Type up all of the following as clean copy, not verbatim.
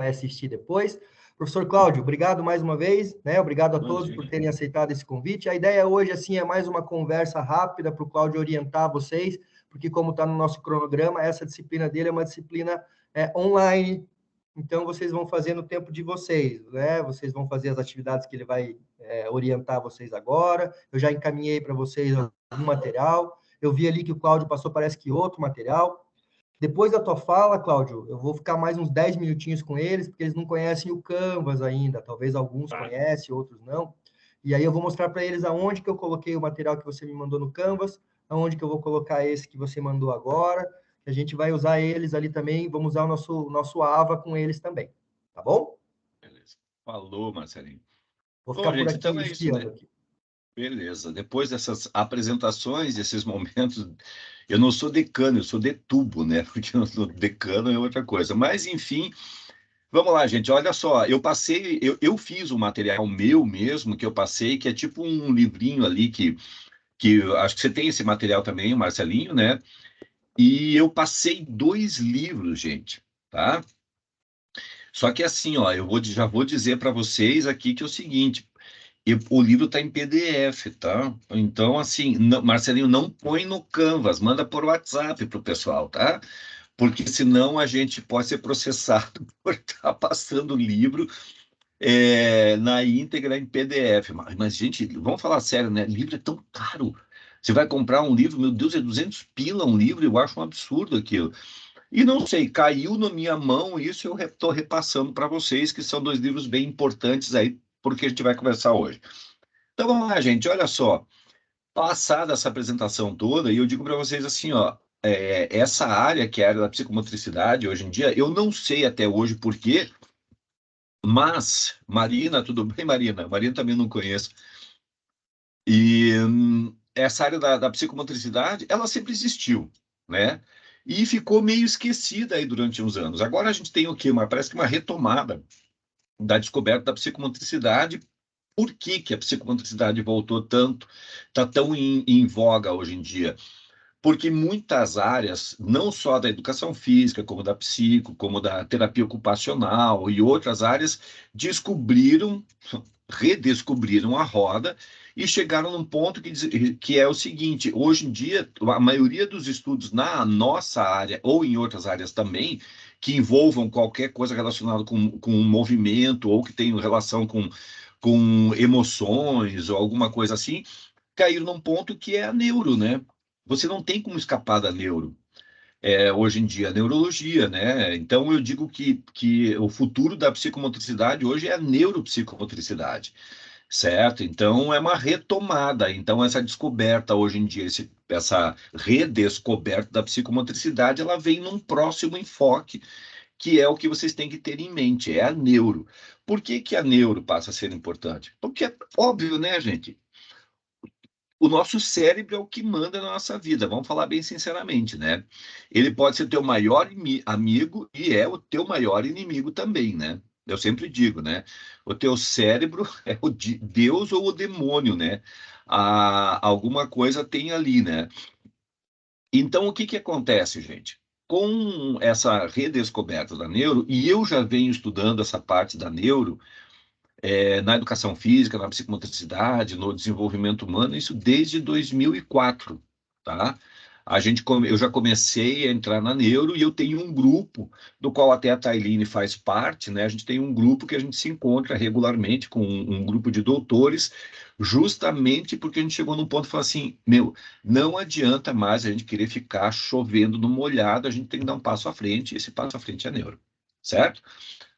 vai assistir depois. Professor Cláudio, obrigado mais uma vez, né? Obrigado a todos por terem aceitado esse convite. A ideia hoje, assim, é mais uma conversa rápida para o Cláudio orientar vocês, porque como está no nosso cronograma, essa disciplina dele é uma disciplina online, então vocês vão fazer no tempo de vocês, né? Vocês vão fazer as atividades que ele vai orientar vocês agora. Eu já encaminhei para vocês algum material. Eu vi ali que o Cláudio passou, parece que outro material. Depois da tua fala, Cláudio, eu vou ficar mais uns 10 minutinhos com eles, porque eles não conhecem o Canvas ainda. Talvez alguns conhecem, outros não. E aí eu vou mostrar para eles aonde que eu coloquei o material que você me mandou no Canvas, aonde que eu vou colocar esse que você mandou agora. A gente vai usar eles ali também, vamos usar o nosso AVA com eles também. Tá bom? Beleza. Falou, Marcelinho. Vou ficar por aqui então é isso, né? aqui. Beleza. Depois dessas apresentações, desses momentos, eu não sou decano, eu sou detubo, né? Porque eu sou decano é outra coisa. Mas, enfim, vamos lá, gente. Olha só, eu fiz um material meu mesmo, que eu passei, que é tipo um livrinho ali, que acho que você tem esse material também, Marcelinho, né? E eu passei 2 livros, gente, tá? Só que assim, ó, já vou dizer para vocês aqui que é o seguinte, o livro está em PDF, tá? Então, assim, Marcelinho, não põe no Canvas, manda por WhatsApp para o pessoal, tá? Porque senão a gente pode ser processado por estar passando o livro na íntegra em PDF. Mas, gente, vamos falar sério, né? Livro é tão caro. Você vai comprar um livro, meu Deus, é 200 pila um livro, eu acho um absurdo aquilo. E não sei, caiu na minha mão isso, eu estou repassando para vocês, que são 2 livros bem importantes aí, porque a gente vai conversar hoje. Então vamos lá, gente, olha só. Passada essa apresentação toda, e eu digo para vocês assim, ó, essa área, que é a área da psicomotricidade, hoje em dia, eu não sei até hoje por quê, mas, Marina, tudo bem, Marina? Marina também não conheço. E essa área da psicomotricidade, ela sempre existiu, né? E ficou meio esquecida aí durante uns anos. Agora a gente tem o quê? Parece que uma retomada da descoberta da psicomotricidade. Por que que a psicomotricidade voltou tanto, está tão em voga hoje em dia? Porque muitas áreas, não só da educação física, como da psico, como da terapia ocupacional e outras áreas, redescobriram a roda e chegaram num ponto que é o seguinte: hoje em dia, a maioria dos estudos na nossa área, ou em outras áreas também, que envolvam qualquer coisa relacionada com movimento, ou que tenham relação com emoções, ou alguma coisa assim, caíram num ponto que é a neuro, né? Você não tem como escapar da neuro. Hoje em dia, a neurologia, né? Então, eu digo que o futuro da psicomotricidade hoje é a neuropsicomotricidade, certo? Então, é uma retomada. Então, essa descoberta hoje em dia, essa redescoberta da psicomotricidade, ela vem num próximo enfoque, que é o que vocês têm que ter em mente, é a neuro. Por que que a neuro passa a ser importante? Porque é óbvio, né, gente? O nosso cérebro é o que manda na nossa vida, vamos falar bem sinceramente, né? Ele pode ser teu maior amigo e é o teu maior inimigo também, né? Eu sempre digo, né? O teu cérebro é o Deus ou o demônio, né? Alguma coisa tem ali, né? Então, o que que acontece, gente? Com essa redescoberta da neuro, e eu já venho estudando essa parte da neuro, na educação física, na psicomotricidade, no desenvolvimento humano, isso desde 2004, tá? Eu já comecei a entrar na neuro e eu tenho um grupo, do qual até a Tailine faz parte, né? A gente tem um grupo que a gente se encontra regularmente com um grupo de doutores, justamente porque a gente chegou num ponto e falou assim, não adianta mais a gente querer ficar chovendo no molhado, a gente tem que dar um passo à frente, e esse passo à frente é a neuro, certo?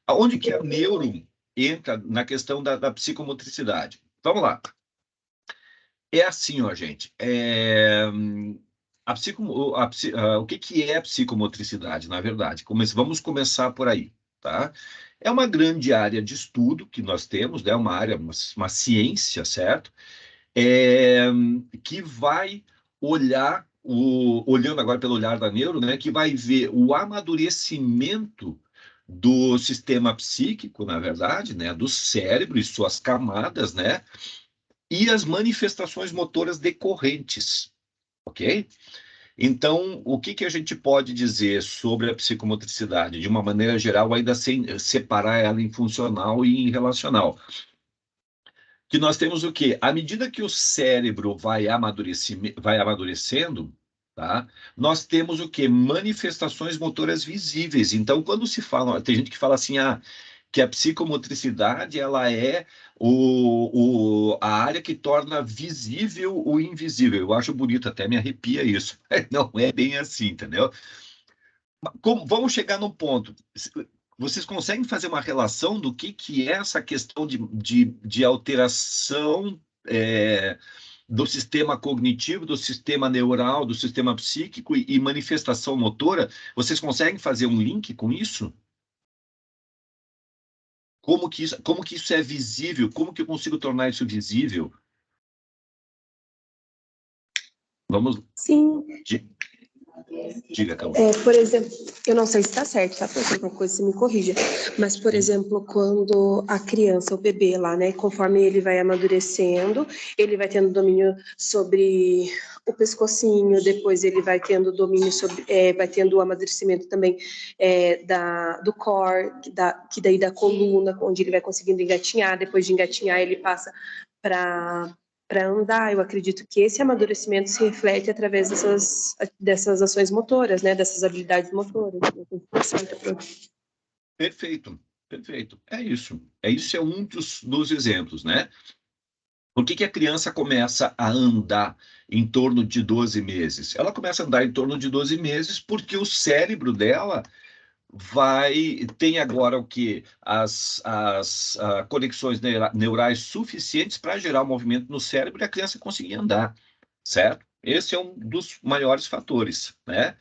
Aonde que a neuro entra na questão da psicomotricidade? Vamos lá. É assim, ó, gente. O que é a psicomotricidade, na verdade? Vamos começar por aí, tá? É uma grande área de estudo que nós temos, né? Uma área, uma ciência, certo? Que vai olhando agora pelo olhar da neuro, né? Que vai ver o amadurecimento do sistema psíquico, na verdade, né, do cérebro e suas camadas, né, e as manifestações motoras decorrentes, ok? Então, o que a gente pode dizer sobre a psicomotricidade, de uma maneira geral, ainda sem separar ela em funcional e em relacional? Que nós temos o quê? À medida que o cérebro vai amadurecendo, tá? Nós temos o quê? Manifestações motoras visíveis. Então, quando se fala, tem gente que fala assim, que a psicomotricidade ela é a área que torna visível o invisível. Eu acho bonito, até me arrepia isso. Não é bem assim, entendeu? Vamos chegar num ponto. Vocês conseguem fazer uma relação do que é essa questão de alteração do sistema cognitivo, do sistema neural, do sistema psíquico e manifestação motora? Vocês conseguem fazer um link com isso? Como que isso é visível? Como que eu consigo tornar isso visível? Vamos. Sim. Diga, Cauã. Por exemplo, eu não sei se está certo, tá? Por alguma coisa você me corrija. Mas, por exemplo, quando a criança, o bebê lá, né? Conforme ele vai amadurecendo, ele vai tendo domínio sobre o pescocinho, depois ele vai tendo domínio sobre, vai tendo o amadurecimento também do core, que daí da coluna, onde ele vai conseguindo engatinhar. Depois de engatinhar, ele passa para andar. Eu acredito que esse amadurecimento se reflete através dessas ações motoras, né? Dessas habilidades motoras. Perfeito, perfeito. É isso. Isso é um dos exemplos, né? Por que a criança começa a andar em torno de 12 meses? Ela começa a andar em torno de 12 meses porque o cérebro dela tem agora o que? As conexões neurais suficientes para gerar o movimento no cérebro e a criança conseguir andar, certo? Esse é um dos maiores fatores, né?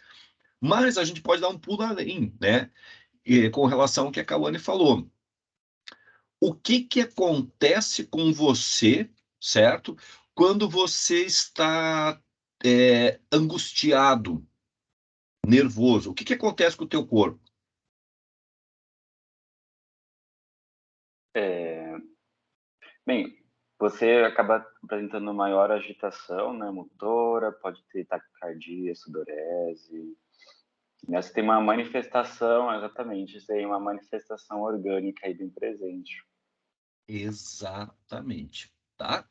Mas a gente pode dar um pulo além, né? Com relação ao que a Cauane falou. O que acontece com você, certo? Quando você está angustiado, nervoso, o que acontece com o teu corpo? Bem, você acaba apresentando maior agitação, né, motora, pode ter taquicardia, sudorese. Né, você tem uma manifestação, exatamente, você tem uma manifestação orgânica aí bem presente. Exatamente, tá?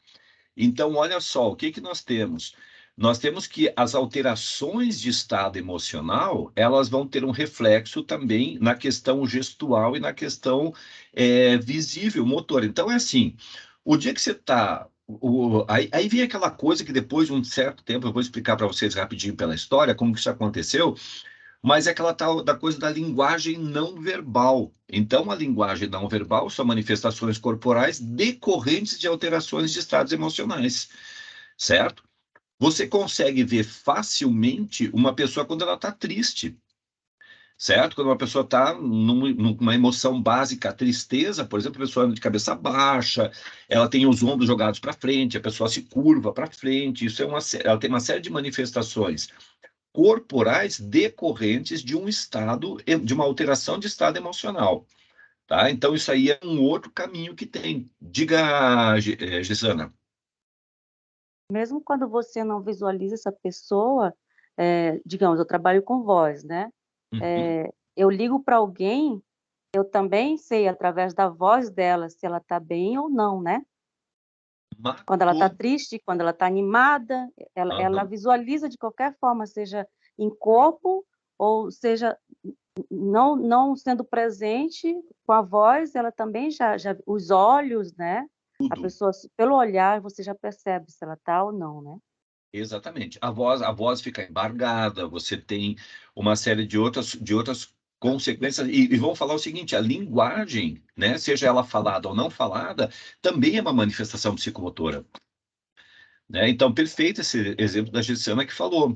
Então, olha só, o que nós temos? Nós temos que as alterações de estado emocional, elas vão ter um reflexo também na questão gestual e na questão visível, motor. Então, é assim, o dia que você está... Aí vem aquela coisa que depois de um certo tempo, eu vou explicar para vocês rapidinho pela história, como que isso aconteceu, mas é aquela tal da coisa da linguagem não verbal. Então, a linguagem não verbal são manifestações corporais decorrentes de alterações de estados emocionais, certo? Você consegue ver facilmente uma pessoa quando ela está triste, certo? Quando uma pessoa está numa emoção básica, a tristeza, por exemplo, a pessoa anda de cabeça baixa, ela tem os ombros jogados para frente, a pessoa se curva para frente, ela tem uma série de manifestações corporais decorrentes de um estado, de uma alteração de estado emocional, tá? Então, isso aí é um outro caminho que tem. Diga, Gisana. Mesmo quando você não visualiza essa pessoa, digamos, eu trabalho com voz, né? Eu ligo para alguém, eu também sei, através da voz dela, se ela está bem ou não, né? Quando ela está triste, quando ela está animada, ela visualiza de qualquer forma, seja em corpo ou seja não sendo presente com a voz, ela também já os olhos, né? Tudo. A pessoa, pelo olhar, você já percebe se ela está ou não, né? Exatamente. A voz fica embargada, você tem uma série de outras consequências. E vamos falar o seguinte: a linguagem, né, seja ela falada ou não falada, também é uma manifestação psicomotora. Né? Então, perfeito esse exemplo da Gessiana que falou.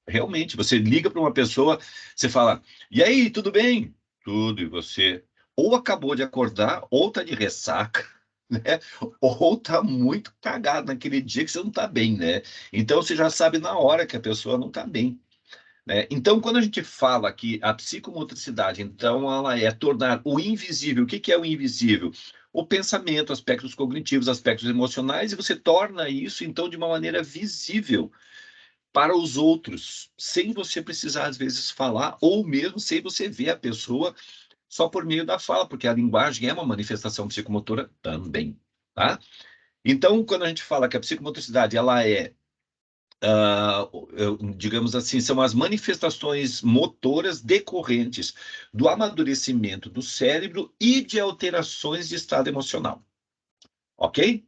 Realmente, você liga para uma pessoa, você fala, e aí, tudo bem? Tudo, e você? Ou acabou de acordar, ou está de ressaca, né? Ou está muito cagado naquele dia que você não está bem, né? Então, você já sabe na hora que a pessoa não está bem. Né? Então, quando a gente fala que a psicomotricidade, então, ela é tornar o invisível. O que é o invisível? O pensamento, aspectos cognitivos, aspectos emocionais, e você torna isso, então, de uma maneira visível. para os outros, sem você precisar, às vezes, falar, ou mesmo sem você ver a pessoa só por meio da fala, porque a linguagem é uma manifestação psicomotora também, tá? Então, quando a gente fala que a psicomotricidade, ela é, digamos assim, são as manifestações motoras decorrentes do amadurecimento do cérebro e de alterações de estado emocional, ok?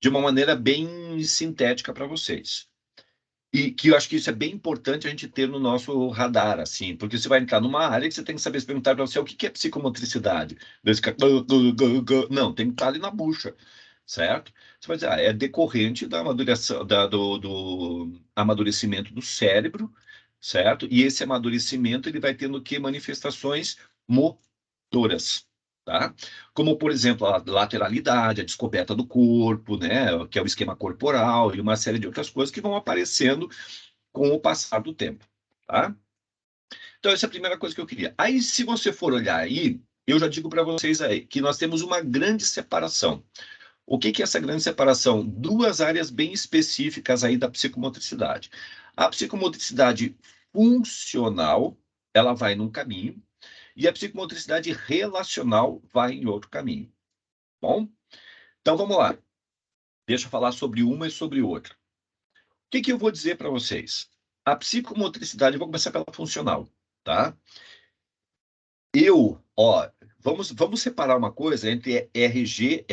De uma maneira bem sintética para vocês. E que eu acho que isso é bem importante a gente ter no nosso radar, assim, porque você vai entrar numa área que você tem que saber se perguntar para você o que é psicomotricidade. Não, tem que estar ali na bucha, certo? Você vai dizer, é decorrente da do amadurecimento do cérebro, certo? E esse amadurecimento ele vai tendo que manifestações motoras. Tá? Como, por exemplo, a lateralidade, a descoberta do corpo, né, que é o esquema corporal, e uma série de outras coisas que vão aparecendo com o passar do tempo. Tá? Então, essa é a primeira coisa que eu queria. Aí, se você for olhar aí, eu já digo para vocês aí que nós temos uma grande separação. O que é essa grande separação? Duas áreas bem específicas aí da psicomotricidade. A psicomotricidade funcional, ela vai num caminho, e a psicomotricidade relacional vai em outro caminho. Bom? Então, vamos lá. Deixa eu falar sobre uma e sobre outra. O que eu vou dizer para vocês? A psicomotricidade, eu vou começar pela funcional, tá? Vamos separar uma coisa entre RG,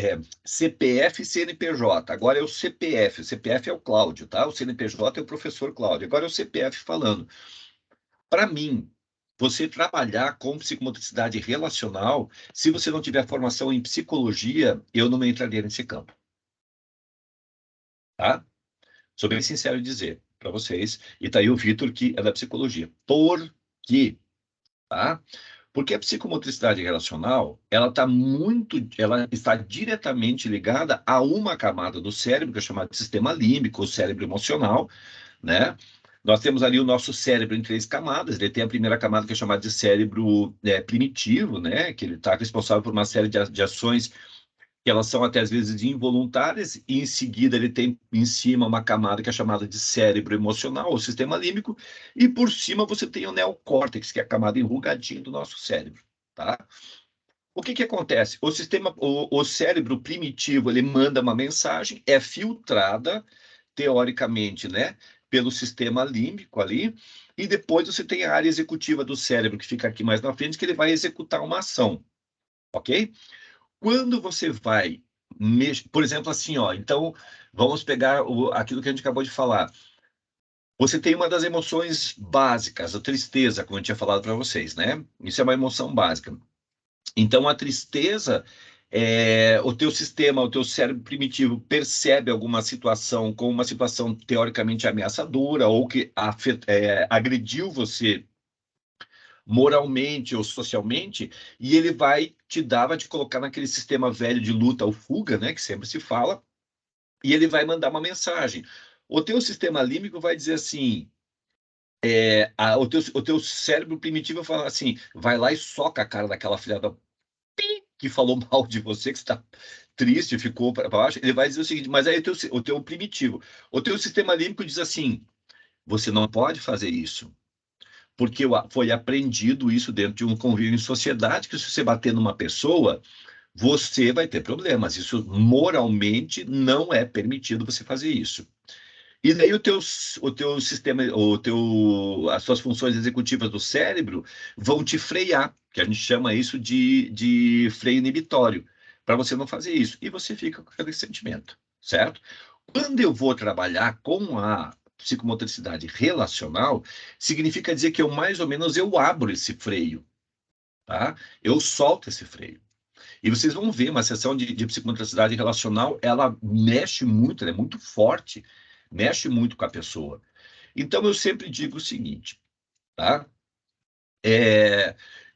CPF e CNPJ. Agora é o CPF. O CPF é o Cláudio, tá? O CNPJ é o professor Cláudio. Agora é o CPF falando. Para mim, você trabalhar com psicomotricidade relacional, se você não tiver formação em psicologia, eu não entraria nesse campo. Tá? Sou bem sincero em dizer para vocês. E tá aí o Vitor, que é da psicologia. Por quê? Tá? Porque a psicomotricidade relacional, ela está diretamente ligada a uma camada do cérebro, que é chamada de sistema límbico, o cérebro emocional, né? Nós temos ali o nosso cérebro em 3 camadas. Ele tem a primeira camada, que é chamada de cérebro primitivo, né? Que ele está responsável por uma série de ações que elas são até às vezes involuntárias, e em seguida ele tem em cima uma camada que é chamada de cérebro emocional, ou sistema límbico, e por cima você tem o neocórtex, que é a camada enrugadinha do nosso cérebro, tá? O que acontece? O cérebro primitivo, ele manda uma mensagem, é filtrada, teoricamente, né, pelo sistema límbico ali, e depois você tem a área executiva do cérebro, que fica aqui mais na frente, que ele vai executar uma ação, ok? Quando você vai por exemplo, assim, ó, então vamos pegar aquilo que a gente acabou de falar. Você tem uma das emoções básicas, a tristeza, como eu tinha falado para vocês, né? Isso é uma emoção básica. Então, a tristeza, o teu sistema, o teu cérebro primitivo percebe alguma situação como uma situação teoricamente ameaçadora ou que agrediu você moralmente ou socialmente, e ele vai te colocar naquele sistema velho de luta ou fuga, né, que sempre se fala, e ele vai mandar uma mensagem. O teu sistema límbico vai dizer assim, o teu cérebro primitivo fala assim, vai lá e soca a cara daquela filha da que falou mal de você, que está triste, ficou para baixo. Ele vai dizer o seguinte, mas aí o teu primitivo, o teu sistema límbico diz assim, você não pode fazer isso, porque foi aprendido isso dentro de um convívio em sociedade, que se você bater numa pessoa, você vai ter problemas. Isso moralmente não é permitido você fazer isso. E daí o teu sistema, as suas funções executivas do cérebro vão te frear, que a gente chama isso de freio inibitório, para você não fazer isso. E você fica com aquele sentimento, certo? Quando eu vou trabalhar com a psicomotricidade relacional, significa dizer que mais ou menos eu abro esse freio, tá? Eu solto esse freio. E vocês vão ver, uma sessão de psicomotricidade relacional, ela mexe muito, ela é muito forte, mexe muito com a pessoa. Então, eu sempre digo o seguinte, tá?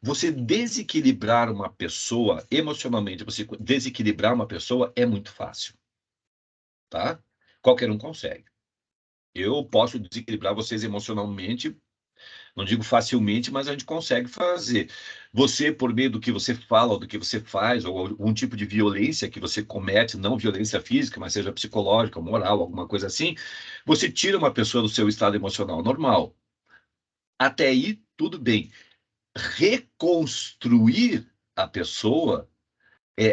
Você desequilibrar uma pessoa emocionalmente, você desequilibrar uma pessoa é muito fácil, tá? Qualquer um consegue. Eu posso desequilibrar vocês emocionalmente Não digo facilmente, mas a gente consegue fazer. Você, por meio do que você fala, ou do que você faz, ou algum tipo de violência que você comete, não violência física, mas seja psicológica, moral, alguma coisa assim, você tira uma pessoa do seu estado emocional normal. Até aí, tudo bem. Reconstruir a pessoa,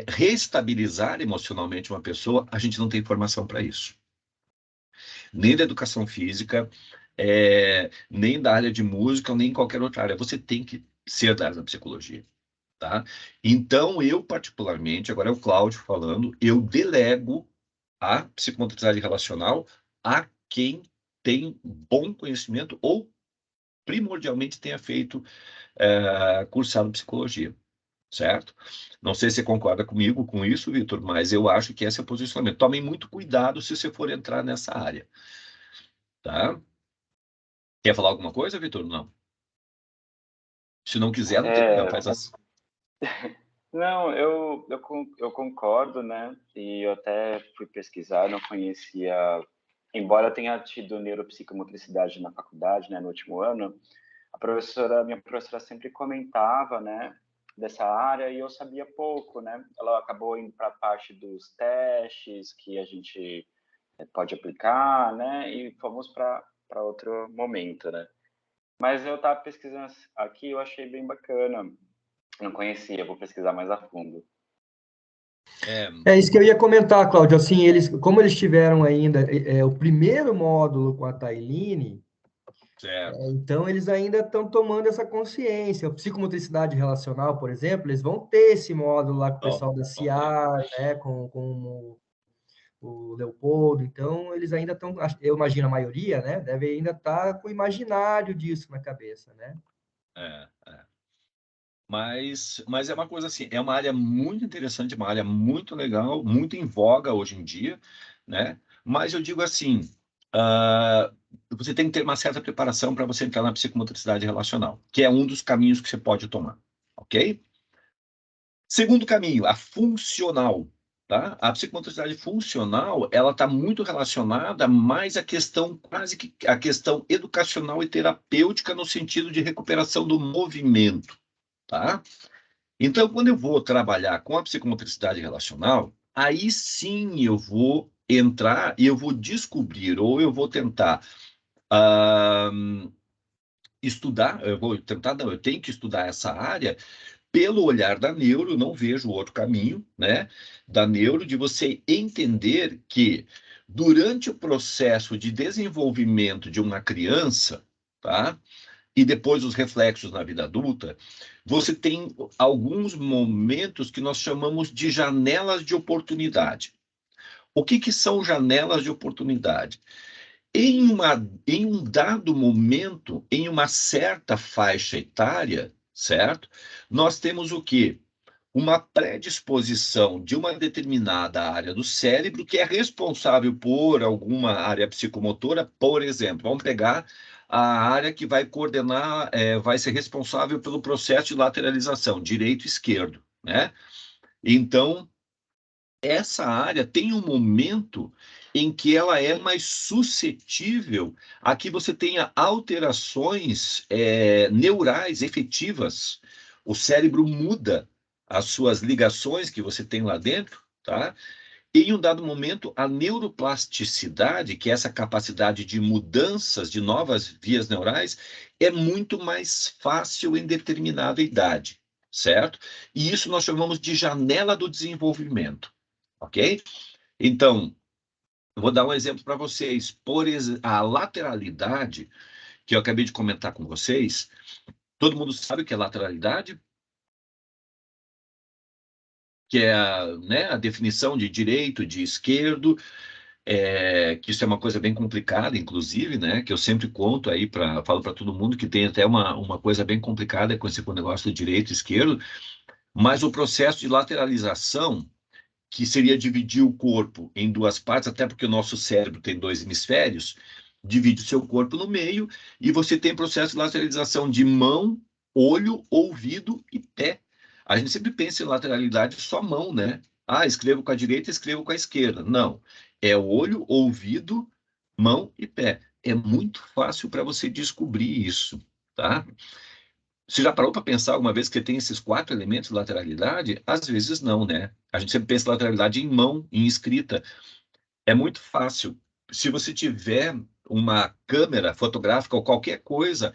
reestabilizar emocionalmente uma pessoa, a gente não tem informação para isso. Nem da educação física, nem da área de música, nem em qualquer outra área. Você tem que ser da área da psicologia, tá? Então, eu particularmente, agora é o Cláudio falando, eu delego a psicomotricidade relacional a quem tem bom conhecimento ou primordialmente tenha feito cursado psicologia, certo? Não sei se você concorda comigo com isso, Vitor, mas eu acho que esse é o posicionamento. Tomem muito cuidado se você for entrar nessa área, tá? Quer falar alguma coisa, Vitor? Não. Se não quiser, não tem problema, faz assim. Não, eu concordo, né? E eu até fui pesquisar, não conhecia, embora eu tenha tido neuropsicomotricidade na faculdade, né, no último ano, minha professora sempre comentava, né, dessa área e eu sabia pouco, né? Ela acabou indo para a parte dos testes que a gente pode aplicar, né? E fomos para outro momento, né? Mas eu estava pesquisando aqui, eu achei bem bacana. Não conhecia, vou pesquisar mais a fundo. É isso que eu ia comentar, Cláudio. Assim, como eles tiveram ainda o primeiro módulo com a Tailine, então eles ainda estão tomando essa consciência. A psicomotricidade relacional, por exemplo, eles vão ter esse módulo lá com o pessoal da CIAR, né, com o Leopoldo. Então, eles ainda estão, eu imagino a maioria, né, deve ainda estar com o imaginário disso na cabeça, né? Mas é uma coisa assim, é uma área muito interessante, uma área muito legal, muito em voga hoje em dia, né? Mas eu digo assim, você tem que ter uma certa preparação para você entrar na psicomotricidade relacional, que é um dos caminhos que você pode tomar, ok? Segundo caminho, a funcional, tá? A psicomotricidade funcional, ela está muito relacionada mais à questão, quase que a questão educacional e terapêutica no sentido de recuperação do movimento, tá? Então, quando eu vou trabalhar com a psicomotricidade relacional, aí sim eu vou entrar e eu vou descobrir, ou eu vou tentar estudar, eu tenho que estudar essa área pelo olhar da neuro, não vejo outro caminho, né? Da neuro, de você entender que durante o processo de desenvolvimento de uma criança, tá? E depois os reflexos na vida adulta, você tem alguns momentos que nós chamamos de janelas de oportunidade. O que são janelas de oportunidade? Em um dado momento, em uma certa faixa etária, certo? Nós temos o quê? Uma predisposição de uma determinada área do cérebro que é responsável por alguma área psicomotora, por exemplo. Vamos pegar a área que vai coordenar, vai ser responsável pelo processo de lateralização, direito e esquerdo, né? Então, essa área tem um momento em que ela é mais suscetível a que você tenha alterações neurais efetivas. O cérebro muda as suas ligações que você tem lá dentro, tá? E em um dado momento, a neuroplasticidade, que é essa capacidade de mudanças de novas vias neurais, é muito mais fácil em determinada idade, certo? E isso nós chamamos de janela do desenvolvimento, ok? Então, eu vou dar um exemplo para vocês. Por exemplo, a lateralidade, que eu acabei de comentar com vocês, todo mundo sabe o que é lateralidade? Que é a definição de direito, de esquerdo, que isso é uma coisa bem complicada, inclusive, né? Que eu sempre conto aí, falo para todo mundo que tem até uma coisa bem complicada com esse negócio do direito e esquerdo, mas o processo de lateralização, que seria dividir o corpo em duas partes, até porque o nosso cérebro tem dois hemisférios, divide o seu corpo no meio e você tem processo de lateralização de mão, olho, ouvido e pé. A gente sempre pensa em lateralidade só mão, né? Ah, escrevo com a direita, escrevo com a esquerda. Não. É olho, ouvido, mão e pé. É muito fácil para você descobrir isso, tá? Você já parou para pensar alguma vez que tem esses 4 elementos de lateralidade? Às vezes não, né? A gente sempre pensa em lateralidade em mão, em escrita. É muito fácil. Se você tiver uma câmera fotográfica ou qualquer coisa,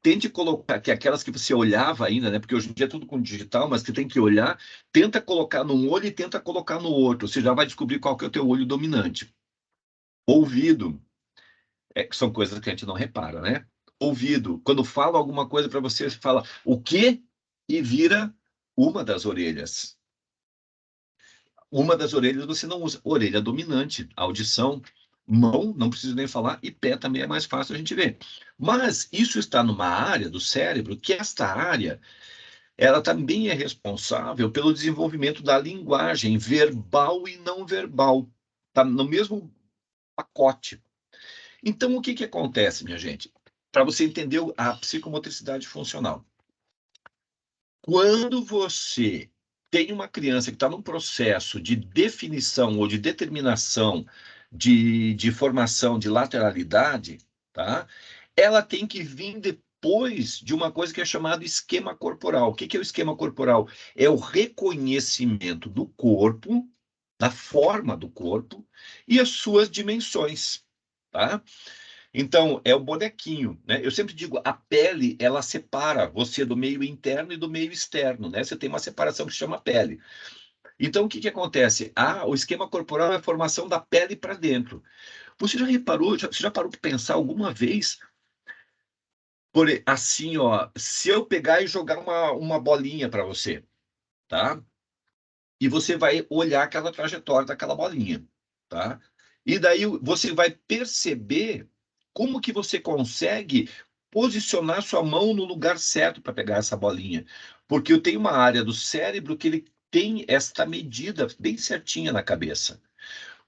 tente colocar, que aquelas que você olhava ainda, né? Porque hoje em dia é tudo com digital, mas que tem que olhar, tenta colocar num olho e tenta colocar no outro. Você já vai descobrir qual que é o teu olho dominante. Ouvido, que são coisas que a gente não repara, né? Ouvido, quando fala alguma coisa para você, você fala o quê? E vira uma das orelhas. Uma das orelhas você não usa. Orelha dominante, audição, mão, não preciso nem falar, e pé também é mais fácil a gente ver. Mas isso está numa área do cérebro que esta área, ela também é responsável pelo desenvolvimento da linguagem verbal e não verbal. Está no mesmo pacote. Então, o que que acontece, minha gente? Para você entender a psicomotricidade funcional. Quando você tem uma criança que está num processo de definição ou de determinação de formação de lateralidade, tá? Ela tem que vir depois de uma coisa que é chamada esquema corporal. O que que é o esquema corporal? É o reconhecimento do corpo, da forma do corpo e as suas dimensões, tá? Então, é o bonequinho, né? Eu sempre digo, a pele, ela separa você do meio interno e do meio externo, né? Você tem uma separação que se chama pele. Então, o que que acontece? O esquema corporal é a formação da pele para dentro. Você já reparou, você já parou para pensar alguma vez, assim, ó, se eu pegar e jogar uma bolinha para você, tá? E você vai olhar aquela trajetória daquela bolinha, tá? E daí você vai perceber como que você consegue posicionar sua mão no lugar certo para pegar essa bolinha. Porque eu tenho uma área do cérebro que ele tem esta medida bem certinha na cabeça.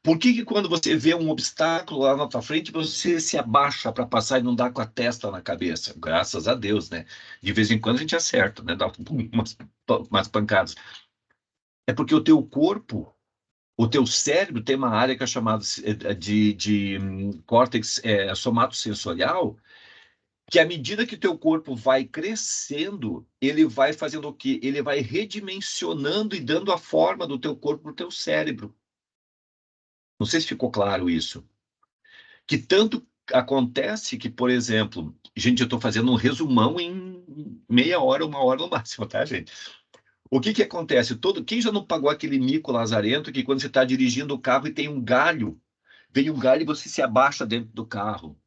Por que que quando você vê um obstáculo lá na tua frente, você se abaixa para passar e não dá com a testa na cabeça? Graças a Deus, né? De vez em quando a gente acerta, né? Dá umas pancadas. É porque o teu corpo, o teu cérebro tem uma área que é chamada de córtex somatosensorial, que à medida que o teu corpo vai crescendo, ele vai fazendo o quê? Ele vai redimensionando e dando a forma do teu corpo para o teu cérebro. Não sei se ficou claro isso. Que tanto acontece que, por exemplo, gente, eu estou fazendo um resumão em meia hora, 1 hora no máximo, tá, gente? O que que acontece? Quem já não pagou aquele mico lazarento que quando você está dirigindo o carro e tem um galho, vem um galho e você se abaixa dentro do carro?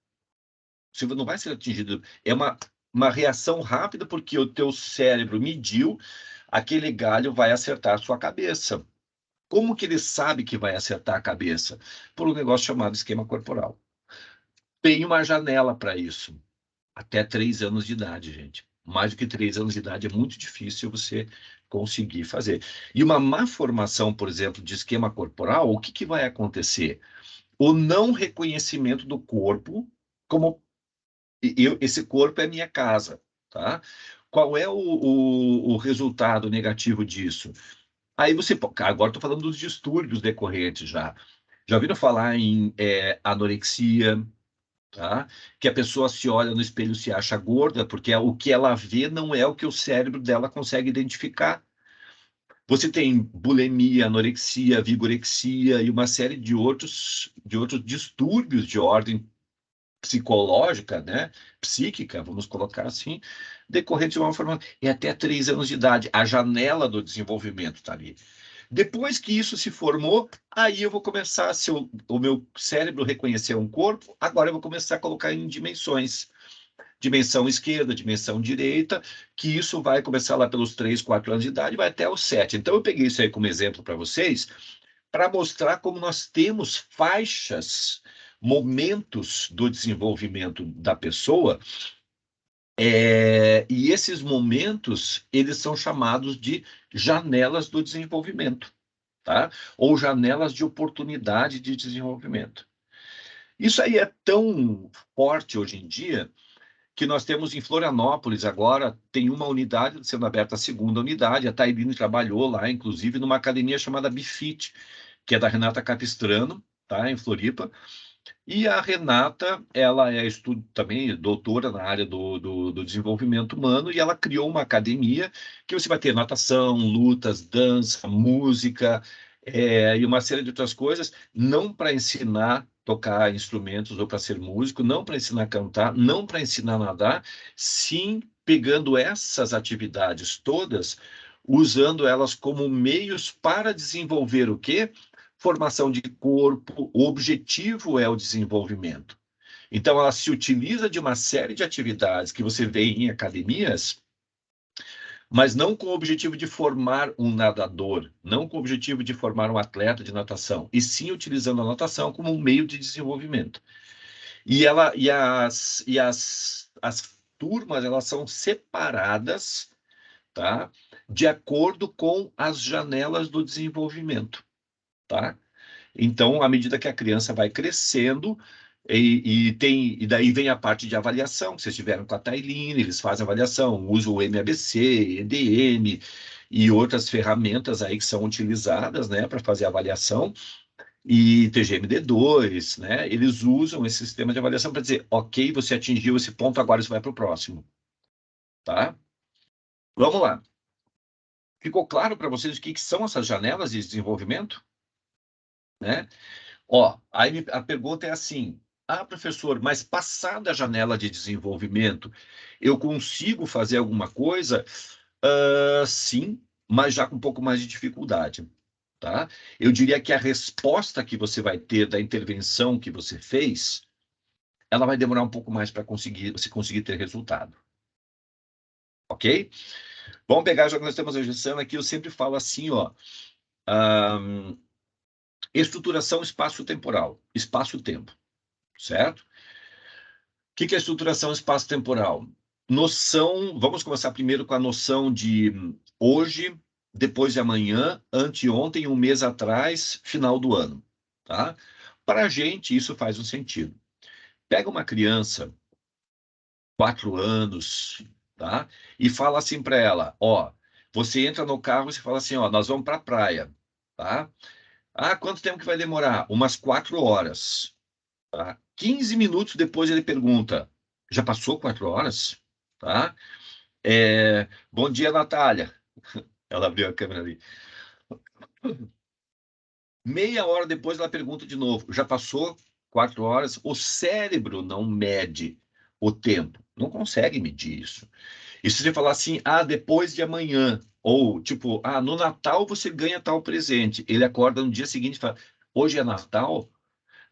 Você não vai ser atingido. É uma reação rápida porque o teu cérebro mediu, aquele galho vai acertar a sua cabeça. Como que ele sabe que vai acertar a cabeça? Por um negócio chamado esquema corporal. Tem uma janela para isso. Até 3 anos de idade, gente. Mais do que 3 anos de idade é muito difícil você conseguir fazer. E uma má formação, por exemplo, de esquema corporal, o que que vai acontecer? O não reconhecimento do corpo como esse corpo é minha casa, tá? Qual é o resultado negativo disso? Aí você, agora estou falando dos distúrbios decorrentes já. Já ouviram falar em anorexia, tá? Que a pessoa se olha no espelho e se acha gorda, porque o que ela vê não é o que o cérebro dela consegue identificar. Você tem bulimia, anorexia, vigorexia e uma série de outros distúrbios de ordem psicológica, né? Psíquica, vamos colocar assim, decorrente de uma forma. É até 3 anos de idade. A janela do desenvolvimento está ali. Depois que isso se formou, aí eu vou começar, se o meu cérebro reconhecer um corpo, agora eu vou começar a colocar em dimensões. Dimensão esquerda, dimensão direita, que isso vai começar lá pelos 3, 4 anos de idade e vai até os 7. Então eu peguei isso aí como exemplo para vocês, para mostrar como nós temos faixas, momentos do desenvolvimento da pessoa, e esses momentos, eles são chamados de janelas do desenvolvimento, tá? Ou janelas de oportunidade de desenvolvimento. Isso aí é tão forte hoje em dia que nós temos em Florianópolis agora, tem uma unidade sendo aberta, a segunda unidade, a Tairine trabalhou lá, inclusive, numa academia chamada Bifit, que é da Renata Capistrano, tá? Em Floripa, E a Renata, ela é também doutora na área do desenvolvimento humano, e ela criou uma academia que você vai ter natação, lutas, dança, música, e uma série de outras coisas, não para ensinar a tocar instrumentos ou para ser músico, não para ensinar a cantar, não para ensinar a nadar, sim pegando essas atividades todas, usando elas como meios para desenvolver o quê? Formação de corpo, o objetivo é o desenvolvimento. Então, ela se utiliza de uma série de atividades que você vê em academias, mas não com o objetivo de formar um nadador, não com o objetivo de formar um atleta de natação, e sim utilizando a natação como um meio de desenvolvimento. As turmas, elas são separadas, tá? De acordo com as janelas do desenvolvimento, tá? Então, à medida que a criança vai crescendo, e daí vem a parte de avaliação, que vocês tiveram com a Tailine, eles fazem avaliação, usam o MABC, EDM e outras ferramentas aí que são utilizadas, né, para fazer avaliação, e TGMD2, né, eles usam esse sistema de avaliação para dizer, ok, você atingiu esse ponto, agora você vai para o próximo, tá? Vamos lá. Ficou claro para vocês o que são essas janelas de desenvolvimento? Né? Ó, aí a pergunta é assim: professor, mas passada a janela de desenvolvimento, eu consigo fazer alguma coisa? Sim, mas já com um pouco mais de dificuldade, tá? Eu diria que a resposta que você vai ter da intervenção que você fez, ela vai demorar um pouco mais para você conseguir ter resultado. Ok? Vamos pegar, já que nós temos a gestão aqui, eu sempre falo assim, ó. Estruturação espaço-temporal, espaço-tempo, certo? O que é estruturação espaço-temporal? Noção, vamos começar primeiro com a noção de hoje, depois de amanhã, anteontem, um mês atrás, final do ano, tá? Para a gente, isso faz um sentido. Pega uma criança, 4 anos, tá? E fala assim para ela, ó, você entra no carro e você fala assim, ó, nós vamos para a praia, tá? Quanto tempo que vai demorar? Umas 4 horas. Tá? 15 minutos depois ele pergunta, já passou 4 horas? Tá? Bom dia, Natália. Ela abriu a câmera ali. Meia hora depois ela pergunta de novo, já passou 4 horas? O cérebro não mede o tempo, não consegue medir isso. E se você falar assim, depois de amanhã, ou tipo, no Natal você ganha tal presente, ele acorda no dia seguinte e fala, hoje é Natal?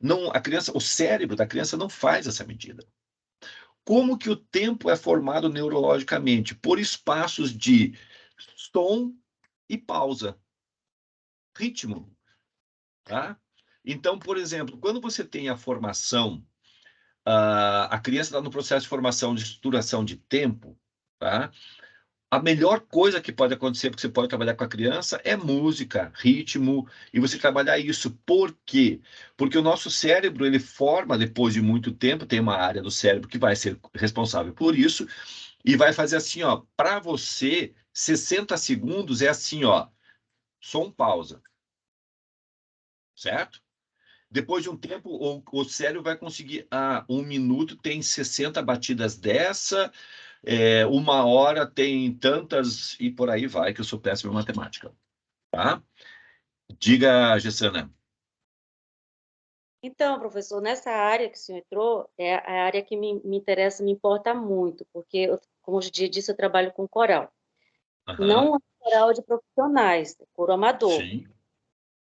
Não, o cérebro da criança não faz essa medida. Como que o tempo é formado neurologicamente? Por espaços de som e pausa, ritmo, tá? Então, por exemplo, quando você tem a formação, a criança está no processo de formação de estruturação de tempo, tá? A melhor coisa que pode acontecer, porque você pode trabalhar com a criança, é música, ritmo, e você trabalhar isso. Por quê? Porque o nosso cérebro, ele forma, depois de muito tempo, tem uma área do cérebro que vai ser responsável por isso, e vai fazer assim, ó, para você, 60 segundos é assim, ó, som, pausa, certo? Depois de um tempo, o cérebro vai conseguir, 1 minuto tem 60 batidas dessa, 1 hora tem tantas, e por aí vai, que eu sou péssimo em matemática, tá? Diga, Gessana. Então, professor, nessa área que o senhor entrou, é a área que me interessa, me importa muito, porque, como eu já disse, eu trabalho com coral. Não é coral de profissionais, é coro amador. Sim.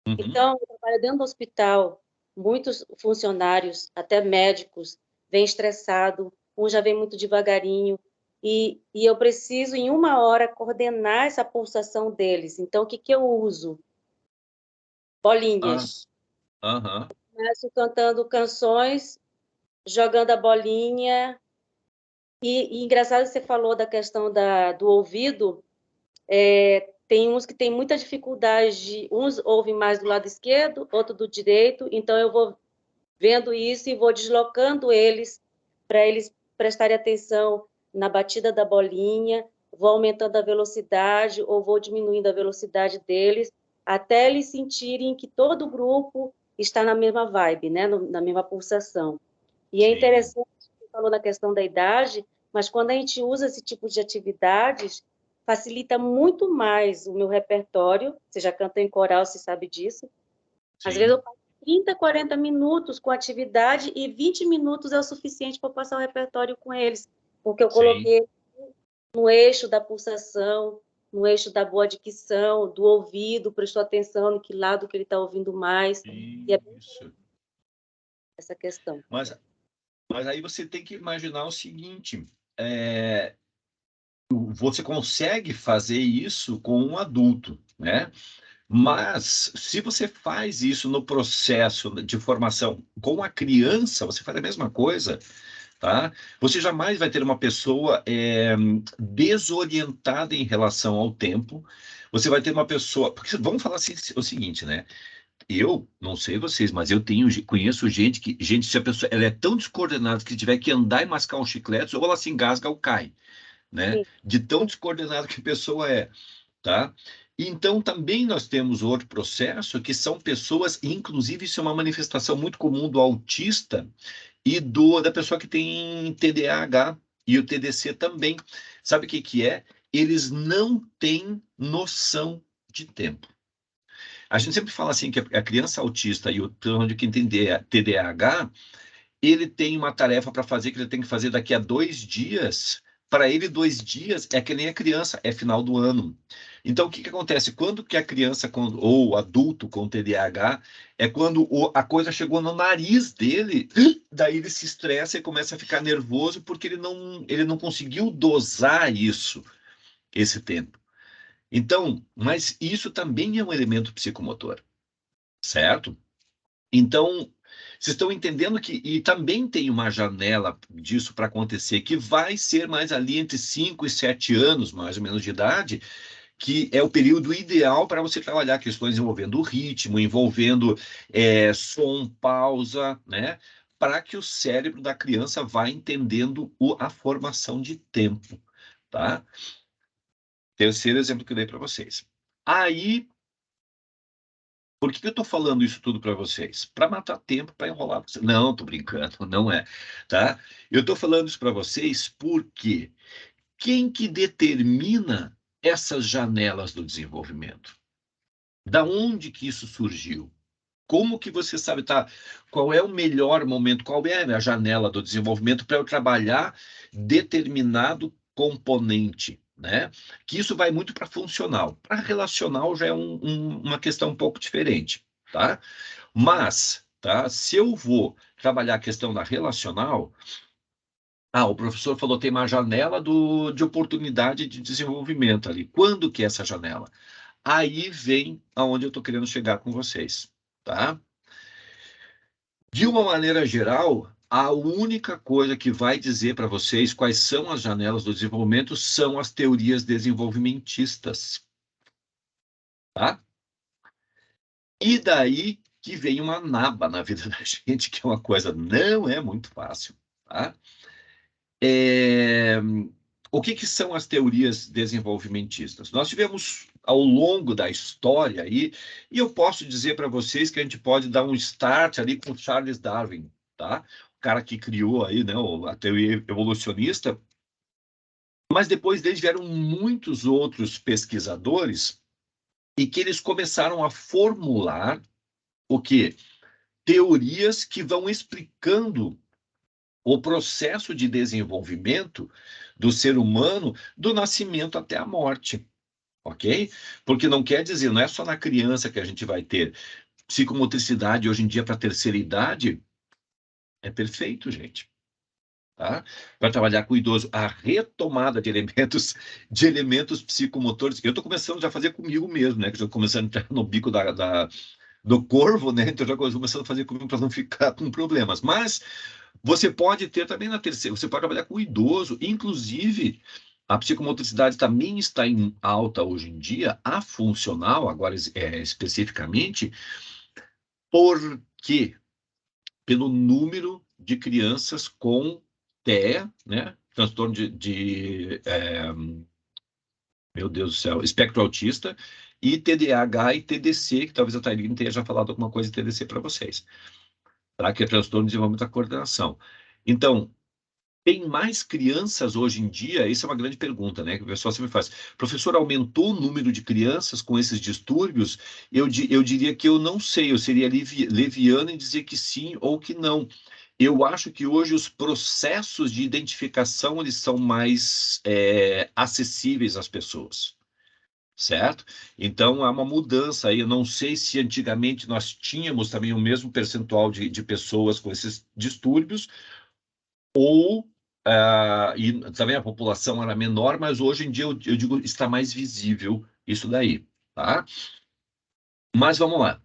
Então, eu trabalho dentro do hospital, muitos funcionários, até médicos, vêm estressados, um já vem muito devagarinho, e eu preciso, em 1 hora, coordenar essa pulsação deles. Então, o que eu uso? Bolinhas. Começo cantando canções, jogando a bolinha. E engraçado que você falou da questão do ouvido. Tem uns que têm muita dificuldade, uns ouvem mais do lado esquerdo, outro do direito, então eu vou vendo isso e vou deslocando eles para eles prestarem atenção na batida da bolinha, vou aumentando a velocidade ou vou diminuindo a velocidade deles, até eles sentirem que todo o grupo está na mesma vibe, né? Na mesma pulsação. E é interessante, você falou na questão da idade, mas quando a gente usa esse tipo de atividades, facilita muito mais o meu repertório. Você já canta em coral, você sabe disso. Às vezes eu passo 30, 40 minutos com atividade e 20 minutos é o suficiente para passar o repertório com eles, porque eu coloquei no eixo da pulsação, no eixo da boa dicção, do ouvido, prestou atenção em que lado que ele está ouvindo mais. E é Isso. essa questão. Mas aí você tem que imaginar o seguinte, você consegue fazer isso com um adulto, né? Mas, se você faz isso no processo de formação com a criança, você faz a mesma coisa, tá? Você jamais vai ter uma pessoa desorientada em relação ao tempo. Você vai ter uma pessoa... Porque vamos falar assim, o seguinte, né? Eu, não sei vocês, mas eu conheço gente que... Gente, se a pessoa ela é tão descoordenada que tiver que andar e mascar um chiclete, ou ela se engasga ou cai, né? De tão descoordenada que a pessoa é. Tá? Então, também nós temos outro processo que são pessoas, inclusive isso é uma manifestação muito comum do autista e da pessoa que tem TDAH e o TDC também. Sabe o que é? Eles não têm noção de tempo. A gente sempre fala assim que a criança autista e o quem tem TDAH, ele tem uma tarefa para fazer que ele tem que fazer daqui a 2 dias. Para ele, 2 dias é que nem a criança, é final do ano. Então, o que acontece? Quando que a criança ou o adulto com TDAH é quando a coisa chegou no nariz dele, daí ele se estressa e começa a ficar nervoso porque ele não conseguiu dosar esse tempo. Então, mas isso também é um elemento psicomotor, certo? Então, vocês estão entendendo que... E também tem uma janela disso para acontecer, que vai ser mais ali entre 5 e 7 anos, mais ou menos, de idade, que é o período ideal para você trabalhar questões envolvendo o ritmo, envolvendo som, pausa, né? Para que o cérebro da criança vá entendendo a formação de tempo, tá? Terceiro exemplo que eu dei para vocês. Aí... Por que eu estou falando isso tudo para vocês? Para matar tempo, para enrolar vocês. Não, estou brincando, não é. Tá? Eu estou falando isso para vocês porque quem que determina essas janelas do desenvolvimento? Da onde que isso surgiu? Como que você sabe, qual é o melhor momento, qual é a janela do desenvolvimento para eu trabalhar determinado componente, né? Que isso vai muito para funcional. Para relacional já é uma questão um pouco diferente, tá? Mas, tá? Se eu vou trabalhar a questão da relacional, o professor falou tem uma janela de oportunidade de desenvolvimento ali. Quando que é essa janela? Aí vem aonde eu estou querendo chegar com vocês, tá? De uma maneira geral, a única coisa que vai dizer para vocês quais são as janelas do desenvolvimento são as teorias desenvolvimentistas, tá? E daí que vem uma naba na vida da gente, que é uma coisa não é muito fácil, tá? O que são as teorias desenvolvimentistas? Nós tivemos ao longo da história aí, e eu posso dizer para vocês que a gente pode dar um start ali com Charles Darwin, tá? O cara que criou aí, né, a teoria evolucionista, mas depois dele vieram muitos outros pesquisadores e que eles começaram a formular o quê? Teorias que vão explicando o processo de desenvolvimento do ser humano do nascimento até a morte, ok? Porque não quer dizer, não é só na criança que a gente vai ter psicomotricidade hoje em dia para a terceira idade, é perfeito, gente. Tá? Para trabalhar com o idoso, a retomada de elementos psicomotores, eu estou começando já a fazer comigo mesmo, né? Que estou começando a entrar no bico do corvo, né? Então já estou começando a fazer comigo para não ficar com problemas. Mas você pode ter também na terceira, você pode trabalhar com o idoso, inclusive a psicomotricidade também está em alta hoje em dia, a funcional, agora especificamente, porque pelo número de crianças com TEA, né, transtorno Meu Deus do céu, espectro autista, e TDAH e TDC, que talvez a Thailene tenha já falado alguma coisa de TDC para vocês, tá? Que é transtorno de desenvolvimento da coordenação. Então, tem mais crianças hoje em dia? Isso é uma grande pergunta, né? Que o pessoal sempre faz. Professor, aumentou o número de crianças com esses distúrbios? Eu diria que eu não sei, eu seria leviano em dizer que sim ou que não. Eu acho que hoje os processos de identificação eles são mais acessíveis às pessoas, certo? Então há uma mudança aí. Eu não sei se antigamente nós tínhamos também o mesmo percentual de pessoas com esses distúrbios, ou e também a população era menor, mas hoje em dia eu digo está mais visível isso daí, tá? Mas vamos lá.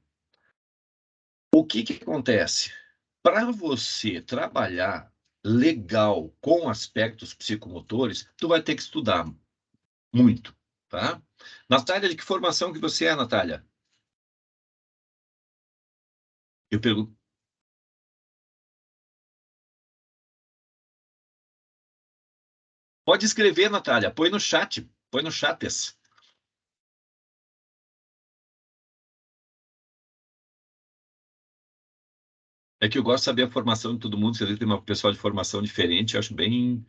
O que acontece? Para você trabalhar legal com aspectos psicomotores, tu vai ter que estudar muito, tá? Natália, de que formação que você é, Natália? Eu pergunto. Pode escrever, Natália, põe no chat, põe no chates. É que eu gosto de saber a formação de todo mundo, se tem uma pessoa de formação diferente, eu acho bem,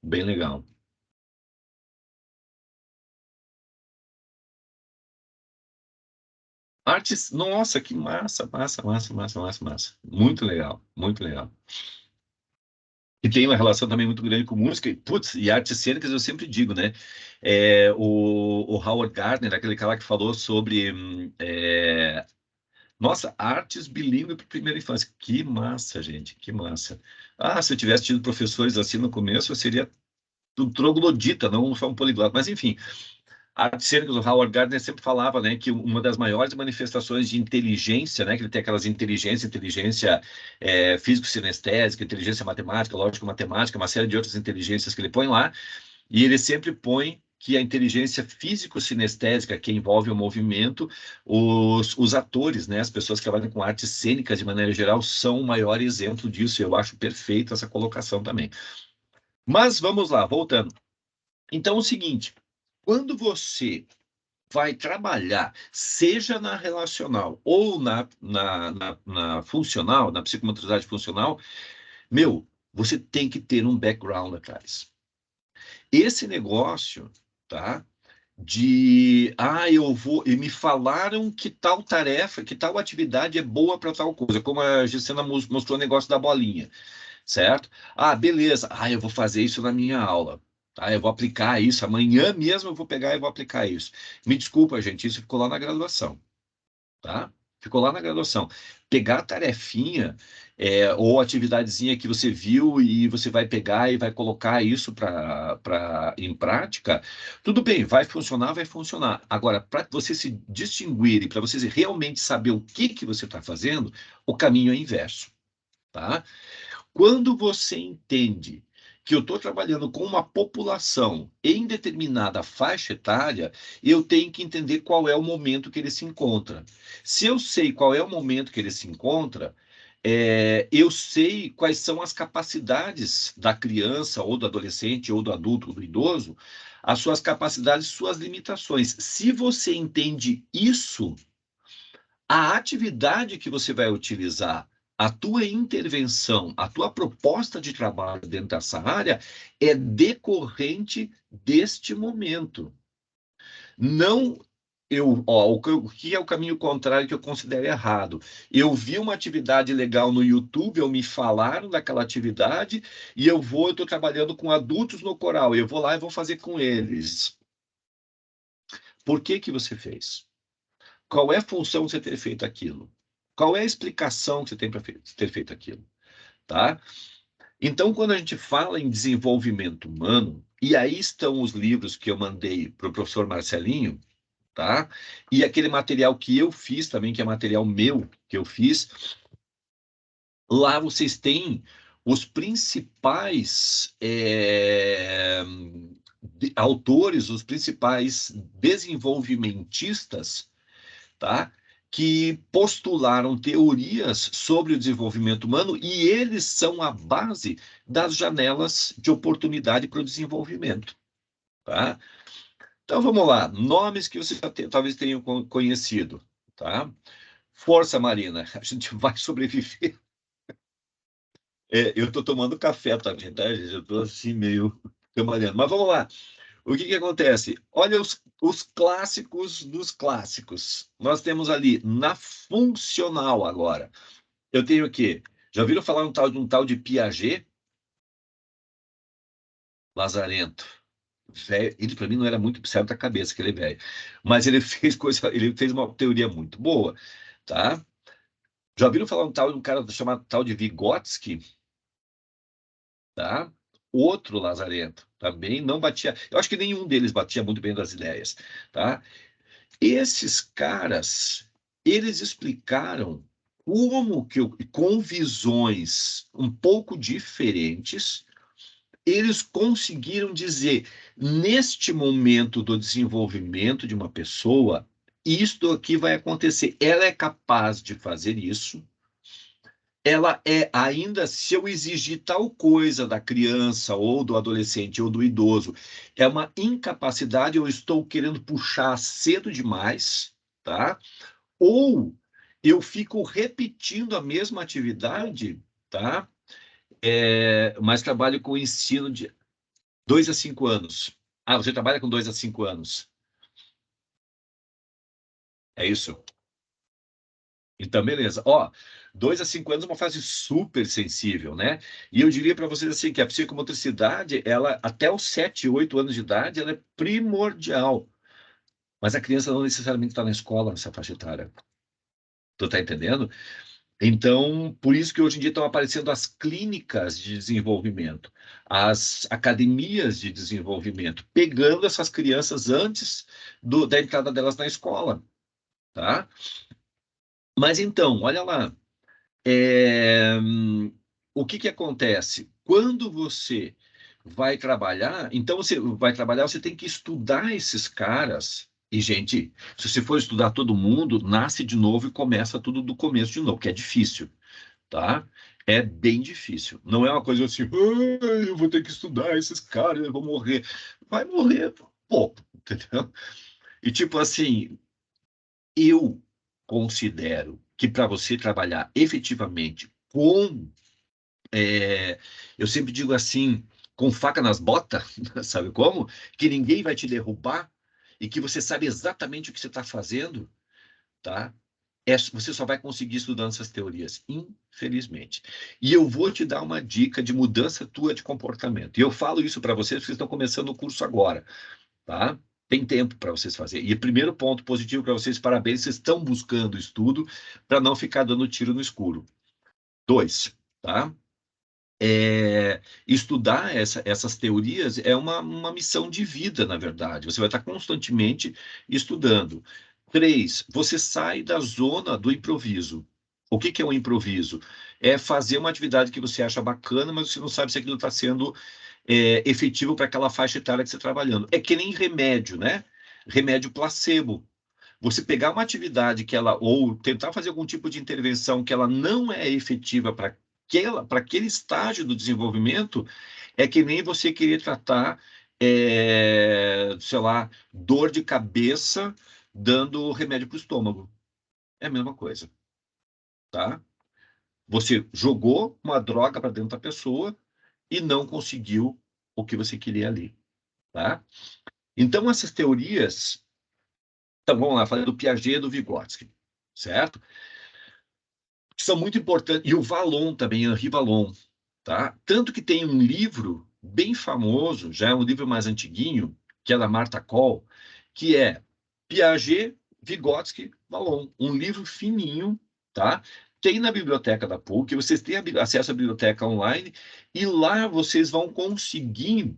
bem legal. Artes, nossa, que massa, massa, massa, massa, massa, massa. Muito legal, muito legal. E tem uma relação também muito grande com música, putz, e artes cênicas eu sempre digo, né? O Howard Gardner, aquele cara que falou sobre nossa, artes bilíngue para primeira infância. Que massa, gente, que massa. Ah, se eu tivesse tido professores assim no começo, eu seria um troglodita, não só um poliglota. Mas, enfim, artes cênicas, o Howard Gardner sempre falava, né, que uma das maiores manifestações de inteligência, né, que ele tem aquelas inteligência físico-sinestésica, inteligência matemática, lógico-matemática, uma série de outras inteligências que ele põe lá, e ele sempre põe que a inteligência físico-sinestésica, que envolve o movimento, os atores, né, as pessoas que trabalham com artes cênicas de maneira geral, são o maior exemplo disso. Eu acho perfeito essa colocação também. Mas vamos lá, voltando. Então, é o seguinte, quando você vai trabalhar, seja na relacional ou na funcional, na psicomotricidade funcional, você tem que ter um background atrás. Esse negócio, tá? E me falaram que tal tarefa, que tal atividade é boa para tal coisa, como a Gessena mostrou o negócio da bolinha, certo? Ah, beleza. Ah, eu vou fazer isso na minha aula. Tá? Eu vou aplicar isso. Amanhã mesmo eu vou pegar e vou aplicar isso. Me desculpa, gente, isso ficou lá na graduação, tá? Ficou lá na graduação. Pegar a tarefinha ou atividadezinha que você viu e você vai pegar e vai colocar isso em prática, tudo bem, vai funcionar, vai funcionar. Agora, para você se distinguir e para você realmente saber o que você está fazendo, o caminho é inverso, tá? Quando você entende que eu estou trabalhando com uma população em determinada faixa etária, eu tenho que entender qual é o momento que ele se encontra. Se eu sei qual é o momento que ele se encontra, eu sei quais são as capacidades da criança, ou do adolescente, ou do adulto, ou do idoso, as suas capacidades, suas limitações. Se você entende isso, a atividade que você vai utilizar, a tua intervenção, a tua proposta de trabalho dentro dessa área é decorrente deste momento. Não o que é o caminho contrário que eu considero errado? Eu vi uma atividade legal no YouTube, me falaram daquela atividade e eu estou trabalhando com adultos no coral, eu vou lá e vou fazer com eles. Por que você fez? Qual é a função de você ter feito aquilo? Qual é a explicação que você tem para ter feito aquilo? Tá? Então, quando a gente fala em desenvolvimento humano, e aí estão os livros que eu mandei para o professor Marcelinho, tá? E aquele material que eu fiz também, que é material meu, que eu fiz, lá vocês têm os principais autores, os principais desenvolvimentistas, tá? Que postularam teorias sobre o desenvolvimento humano e eles são a base das janelas de oportunidade para o desenvolvimento, tá? Então, vamos lá. Nomes que você talvez tenha conhecido, tá? Força Marina, a gente vai sobreviver. Eu estou tomando café também, tá, gente? Eu estou assim, meio cambaleando. Mas vamos lá. O que acontece? Olha os clássicos dos clássicos. Nós temos ali, na funcional agora. Eu tenho aqui. Já ouviram falar de um tal de Piaget? Lazarento. Velho, ele para mim não era muito certo da cabeça, aquele velho. Mas ele fez uma teoria muito boa, tá? Já ouviram falar de um cara chamado tal de Vygotsky, tá? Outro lazarento, também não batia. Eu acho que nenhum deles batia muito bem das ideias, tá? Esses caras, eles explicaram como que com visões um pouco diferentes, eles conseguiram dizer, neste momento do desenvolvimento de uma pessoa, isto aqui vai acontecer. Ela é capaz de fazer isso. Ela é ainda, se eu exigir tal coisa da criança, ou do adolescente, ou do idoso, é uma incapacidade, eu estou querendo puxar cedo demais, tá? Ou eu fico repetindo a mesma atividade, tá? Mas trabalho com ensino de 2 a 5 anos. Ah, você trabalha com 2 a 5 anos. É isso? Então, beleza. Ó, 2 a 5 anos é uma fase super sensível, né? E eu diria para vocês assim, que a psicomotricidade, ela, até os 7, 8 anos de idade, ela é primordial. Mas a criança não necessariamente está na escola nessa faixa etária. Tu tá entendendo? Então, por isso que hoje em dia estão aparecendo as clínicas de desenvolvimento, as academias de desenvolvimento, pegando essas crianças antes da entrada delas na escola, tá? Mas então, olha lá, é, o que acontece? Quando você vai trabalhar, então você vai trabalhar, você tem que estudar esses caras. E, gente, se você for estudar todo mundo, nasce de novo e começa tudo do começo de novo, que é difícil, tá? É bem difícil. Não é uma coisa assim, eu vou ter que estudar esses caras, eu vou morrer. Vai morrer pouco, entendeu? E tipo assim, eu considero que para você trabalhar efetivamente eu sempre digo assim, com faca nas botas, sabe como? Que ninguém vai te derrubar e que você sabe exatamente o que você está fazendo, tá? Você só vai conseguir estudando essas teorias, infelizmente. E eu vou te dar uma dica de mudança tua de comportamento. E eu falo isso para vocês porque vocês estão começando o curso agora, tá? Tem tempo para vocês fazerem. E primeiro ponto positivo para vocês, parabéns, vocês estão buscando estudo para não ficar dando tiro no escuro. 2, tá? Estudar essas teorias é uma missão de vida, na verdade. Você vai estar constantemente estudando. 3, você sai da zona do improviso. O que é o improviso? É fazer uma atividade que você acha bacana, mas você não sabe se aquilo está sendo efetivo para aquela faixa etária que você está trabalhando. É que nem remédio, né? Remédio placebo. Você pegar uma atividade ou tentar fazer algum tipo de intervenção que ela não é efetiva para aquele estágio do desenvolvimento, é que nem você querer tratar, sei lá, dor de cabeça dando remédio para o estômago. É a mesma coisa, tá? Você jogou uma droga para dentro da pessoa e não conseguiu o que você queria ali, tá? Então, essas teorias... Então, vamos lá, falei do Piaget e do Vygotsky, certo? Que são muito importantes, e o Vallon também, Henri Vallon, tá? Tanto que tem um livro bem famoso, já é um livro mais antiguinho, que é da Martha Koll, que é Piaget, Vygotsky, Vallon, um livro fininho, tá? Tem na biblioteca da PUC, vocês têm acesso à biblioteca online, e lá vocês vão conseguir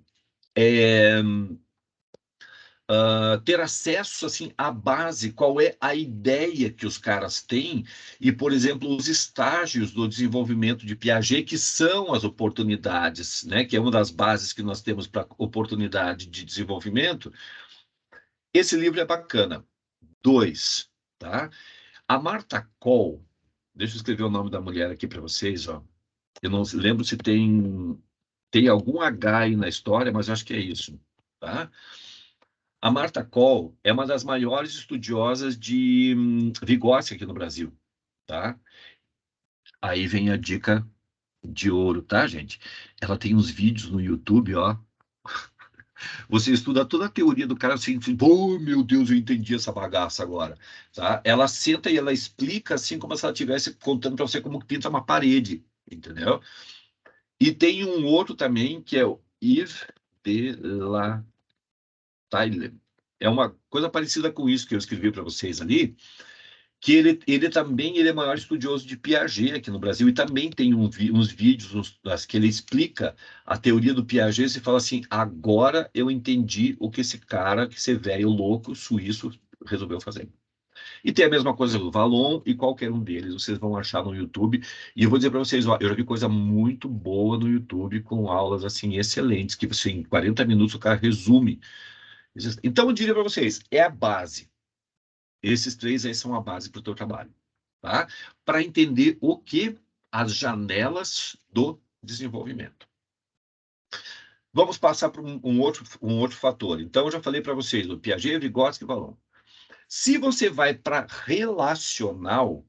ter acesso assim à base, qual é a ideia que os caras têm e, por exemplo, os estágios do desenvolvimento de Piaget, que são as oportunidades, né? Que é uma das bases que nós temos para oportunidade de desenvolvimento. Esse livro é bacana. 2, tá? A Martha Koll, deixa eu escrever o nome da mulher aqui para vocês, ó. Eu não lembro se tem algum H aí na história, mas acho que é isso, tá? A Marta Coll é uma das maiores estudiosas de Vygotsky aqui no Brasil, tá? Aí vem a dica de ouro, tá, gente? Ela tem uns vídeos no YouTube, ó. Você estuda toda a teoria do cara assim, oh, meu Deus, eu entendi essa bagaça agora, tá? Ela senta e ela explica assim como se ela estivesse contando para você como pinta uma parede, entendeu? E tem um outro também que é o Yves de la Taille. É uma coisa parecida com isso que eu escrevi para vocês ali, que ele também ele é maior estudioso de Piaget aqui no Brasil, e também tem uns vídeos que ele explica a teoria do Piaget, e fala assim, agora eu entendi o que esse cara, que esse velho louco suíço resolveu fazer. E tem a mesma coisa do Valon, e qualquer um deles vocês vão achar no YouTube, e eu vou dizer para vocês, ó, eu já vi coisa muito boa no YouTube, com aulas assim excelentes, que você, em 40 minutos o cara resume. Então eu diria para vocês, é a base. Esses 3 aí são a base para o teu trabalho, tá? Para entender o que? As janelas do desenvolvimento. Vamos passar para um outro fator. Então, eu já falei para vocês do Piaget, Vygotsky e Valon. Se você vai para relacional,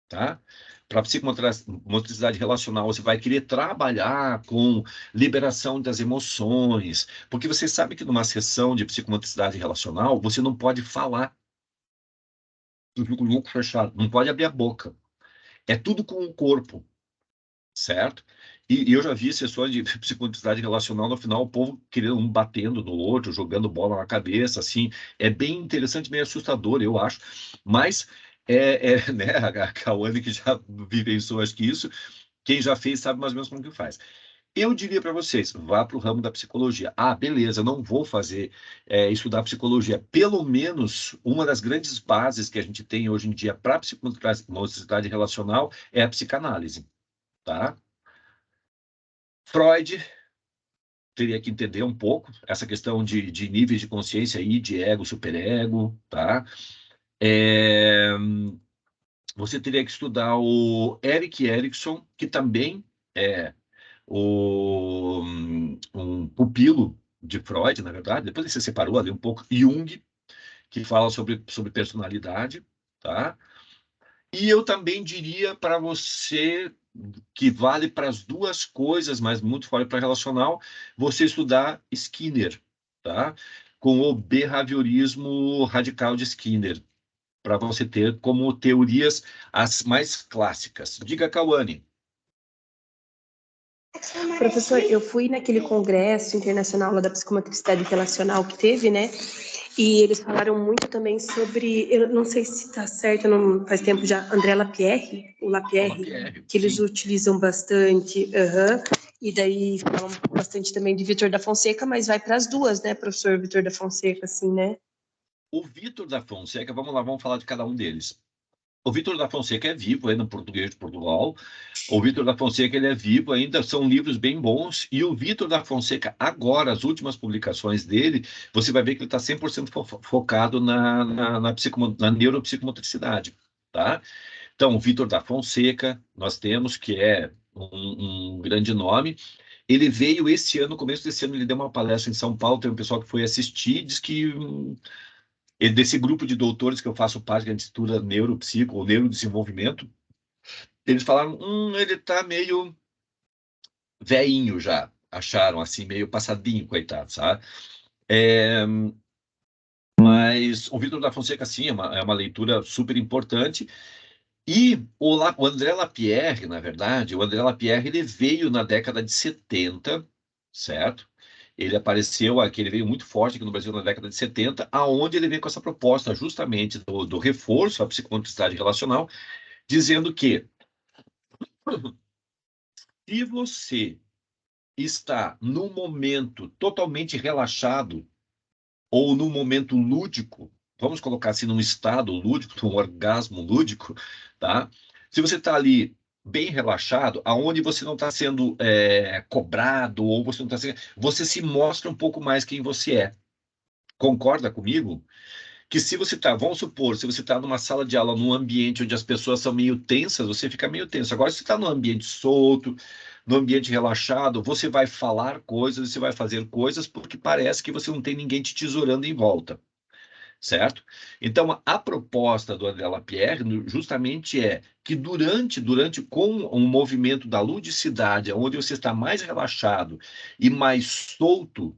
tá? Para psicomotricidade relacional, você vai querer trabalhar com liberação das emoções, porque você sabe que numa sessão de psicomotricidade relacional, você não pode falar. Tu fica com o louco fechado, não pode abrir a boca. É tudo com o corpo, certo? E eu já vi sessões de psicomotricidade relacional, no final o povo querendo um batendo no outro, jogando bola na cabeça, assim. É bem interessante, meio assustador, eu acho. Mas, né, a Cauane que já vivenciou, acho que isso, quem já fez sabe mais ou menos como que faz. Eu diria para vocês, vá para o ramo da psicologia. Ah, beleza, não vou fazer estudar psicologia. Pelo menos uma das grandes bases que a gente tem hoje em dia para a psicomotricidade relacional é a psicanálise, tá? Freud teria que entender um pouco essa questão de níveis de consciência aí, de ego, superego, tá? Você teria que estudar o Erik Erikson, que também é um pupilo de Freud, na verdade, depois ele se separou ali um pouco, Jung, que fala sobre personalidade, tá? E eu também diria para você que vale para as duas coisas, mas muito vale para relacional, você estudar Skinner, tá? Com o behaviorismo radical de Skinner, para você ter como teorias as mais clássicas. Diga, Cauane. Professor, eu fui naquele congresso internacional lá da psicomotricidade relacional que teve, né? E eles falaram muito também sobre, eu não sei se está certo, não faz tempo já, André Lapierre, o Lapierre, que eles utilizam bastante, e daí falam bastante também de Vitor da Fonseca, mas vai para as duas, né, professor Vitor da Fonseca, assim, né? O Vitor da Fonseca, vamos lá, vamos falar de cada um deles. O Vitor da Fonseca é vivo ainda no português de Portugal. O Vitor da Fonseca ele é vivo ainda, são livros bem bons. E o Vitor da Fonseca, agora, as últimas publicações dele, você vai ver que ele está 100% focado na neuropsicomotricidade, tá? Então, o Vitor da Fonseca, nós temos, que é um grande nome. Ele veio esse ano, começo desse ano, ele deu uma palestra em São Paulo, tem um pessoal que foi assistir, diz que desse grupo de doutores que eu faço parte, que a gente estuda neuropsico ou neurodesenvolvimento, eles falaram, ele tá meio veinho já, acharam assim, meio passadinho, coitado, sabe? Mas o Vitor da Fonseca, sim, é uma leitura super importante. E o André Lapierre, na verdade, o André Lapierre, ele veio na década de 70, certo? Ele apareceu aqui, ele veio muito forte aqui no Brasil na década de 70, aonde ele veio com essa proposta justamente do reforço à psicomotricidade relacional, dizendo que se você está num momento totalmente relaxado ou num momento lúdico, vamos colocar assim, num estado lúdico, num orgasmo lúdico, tá? Se você está ali bem relaxado, aonde você não está sendo cobrado, ou você não está sendo... Você se mostra um pouco mais quem você é. Concorda comigo? Que se você está, vamos supor, se você está numa sala de aula, num ambiente onde as pessoas são meio tensas, você fica meio tenso. Agora, se você está num ambiente solto, no ambiente relaxado, você vai falar coisas, você vai fazer coisas porque parece que você não tem ninguém te tesourando em volta, certo? Então, a proposta do André Lapierre justamente é que com o movimento da ludicidade, onde você está mais relaxado e mais solto,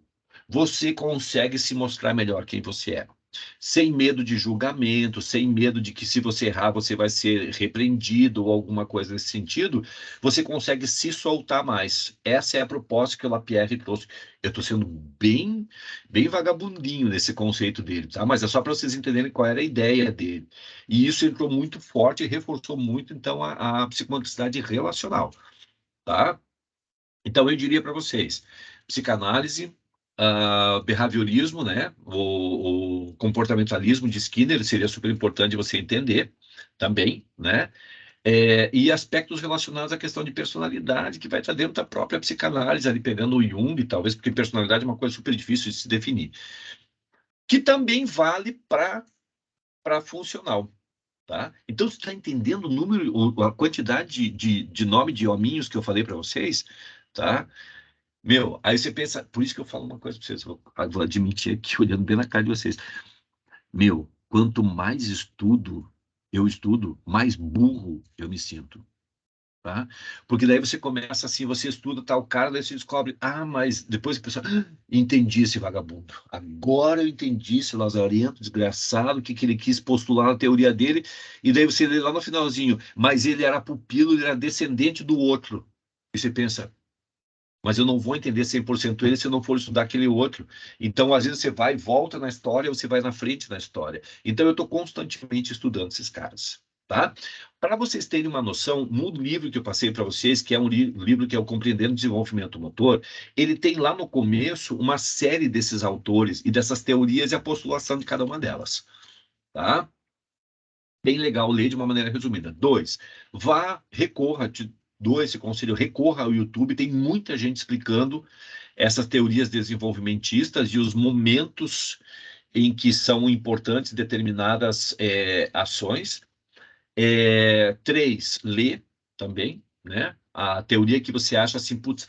você consegue se mostrar melhor quem você é. Sem medo de julgamento, sem medo de que se você errar, você vai ser repreendido ou alguma coisa nesse sentido, você consegue se soltar mais. Essa é a proposta que o Lapierre trouxe. Eu estou sendo bem vagabundinho nesse conceito dele, tá? Mas é só para vocês entenderem qual era a ideia dele. E isso entrou muito forte e reforçou muito, então, a psicomotricidade relacional, tá? Então, eu diria para vocês, psicanálise, behaviorismo, né? O comportamentalismo de Skinner seria super importante você entender também, né? E aspectos relacionados à questão de personalidade, que vai estar dentro da própria psicanálise, ali pegando o Jung, talvez, porque personalidade é uma coisa super difícil de se definir. Que também vale para funcional, tá? Então, você está entendendo o número, a quantidade de nome de hominhos que eu falei para vocês, tá? Meu, aí você pensa, por isso que eu falo uma coisa para vocês, vou admitir aqui, olhando bem na cara de vocês. Meu, quanto mais eu estudo, mais burro eu me sinto, tá? Porque daí você começa assim, você estuda tal cara, daí você descobre, mas depois a pessoa, entendi esse vagabundo. Agora eu entendi esse lazarento desgraçado, o que ele quis postular na teoria dele, e daí você lê lá no finalzinho, mas ele era pupilo, ele era descendente do outro. E você pensa, mas eu não vou entender 100% ele se eu não for estudar aquele outro. Então, às vezes, você vai e volta na história, ou você vai na frente na história. Então, eu estou constantemente estudando esses caras, tá? Para vocês terem uma noção, no livro que eu passei para vocês, que é um livro que é o Compreendendo o Desenvolvimento Motor, ele tem lá no começo uma série desses autores e dessas teorias e a postulação de cada uma delas, tá? Bem legal ler de uma maneira resumida. 2, recorra, te dou esse conselho, recorra ao YouTube, tem muita gente explicando essas teorias desenvolvimentistas e os momentos em que são importantes determinadas ações. 3, lê também, né? A teoria que você acha assim, putz,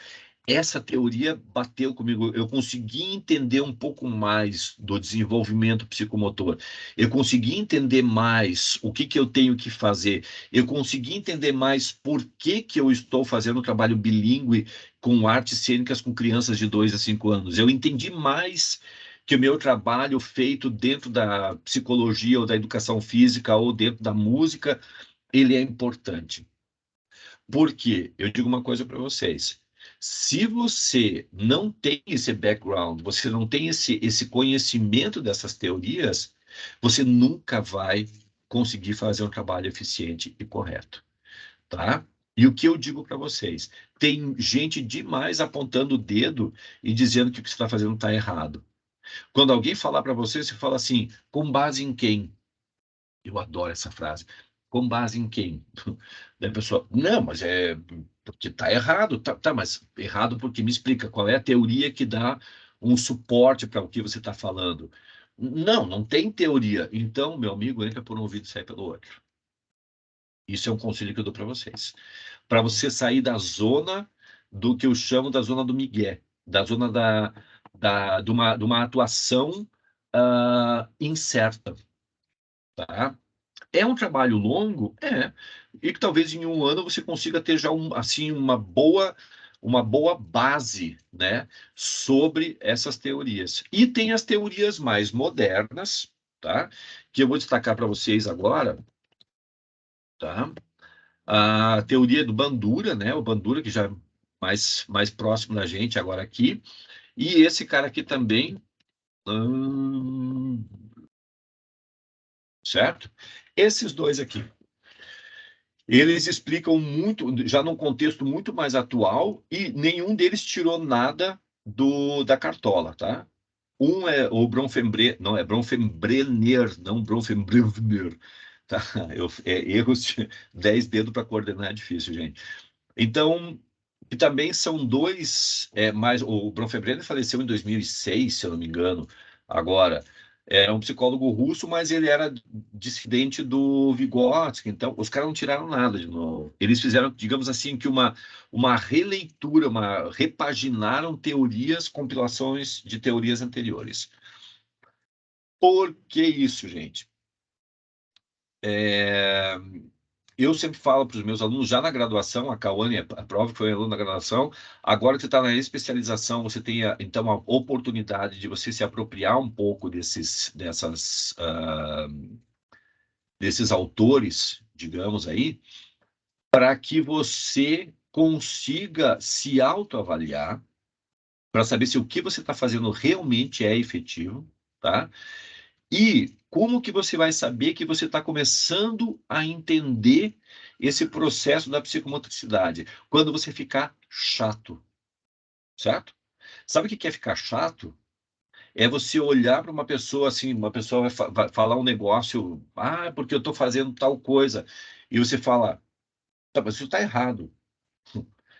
essa teoria bateu comigo, eu consegui entender um pouco mais do desenvolvimento psicomotor, eu consegui entender mais o que eu tenho que fazer, eu consegui entender mais por que eu estou fazendo um trabalho bilíngue com artes cênicas com crianças de 2 a 5 anos. Eu entendi mais que o meu trabalho feito dentro da psicologia ou da educação física ou dentro da música, ele é importante. Por quê? Eu digo uma coisa para vocês. Se você não tem esse background, você não tem esse conhecimento dessas teorias, você nunca vai conseguir fazer um trabalho eficiente e correto, tá? E o que eu digo para vocês? Tem gente demais apontando o dedo e dizendo que o que você está fazendo está errado. Quando alguém falar para você, você fala assim, com base em quem? Eu adoro essa frase. Com base em quem? Daí a pessoa, não, mas é porque está errado. Tá, mas errado porque me explica qual é a teoria que dá um suporte para o que você está falando. Não tem teoria. Então, meu amigo, entra por um ouvido e sai pelo outro. Isso é um conselho que eu dou para vocês. Para você sair da zona do que eu chamo da zona do migué, da zona de uma atuação incerta, tá? É um trabalho longo? É. E que talvez em um ano você consiga ter já assim, uma boa base, né, sobre essas teorias. E tem as teorias mais modernas, tá? Que eu vou destacar para vocês agora, tá? A teoria do Bandura, né? O Bandura, que já é mais próximo da gente agora aqui. E esse cara aqui também, certo? Esses dois aqui. Eles explicam muito, já num contexto muito mais atual, e nenhum deles tirou nada da cartola, tá? Um é o Bronfenbrenner, não, é Bronfenbrenner, não Bronfenbrenner, tá? Erros de 10 dedos para coordenar é difícil, gente. Então, e também são dois, o Bronfenbrenner faleceu em 2006, se eu não me engano, agora. Era um psicólogo russo, mas ele era dissidente do Vygotsky, então os caras não tiraram nada de novo. Eles fizeram, digamos assim, que uma releitura, repaginaram teorias, compilações de teorias anteriores. Por que isso, gente? Eu sempre falo para os meus alunos, já na graduação, a Cauane, a prova que foi aluno da graduação, agora que você está na especialização, você tem, então, a oportunidade de você se apropriar um pouco desses autores, digamos aí, para que você consiga se autoavaliar, para saber se o que você está fazendo realmente é efetivo, tá? E como que você vai saber que você está começando a entender esse processo da psicomotricidade? Quando você ficar chato, certo? Sabe o que é ficar chato? É você olhar para uma pessoa assim, uma pessoa vai falar um negócio, porque eu estou fazendo tal coisa, e você fala, tá, mas isso está errado,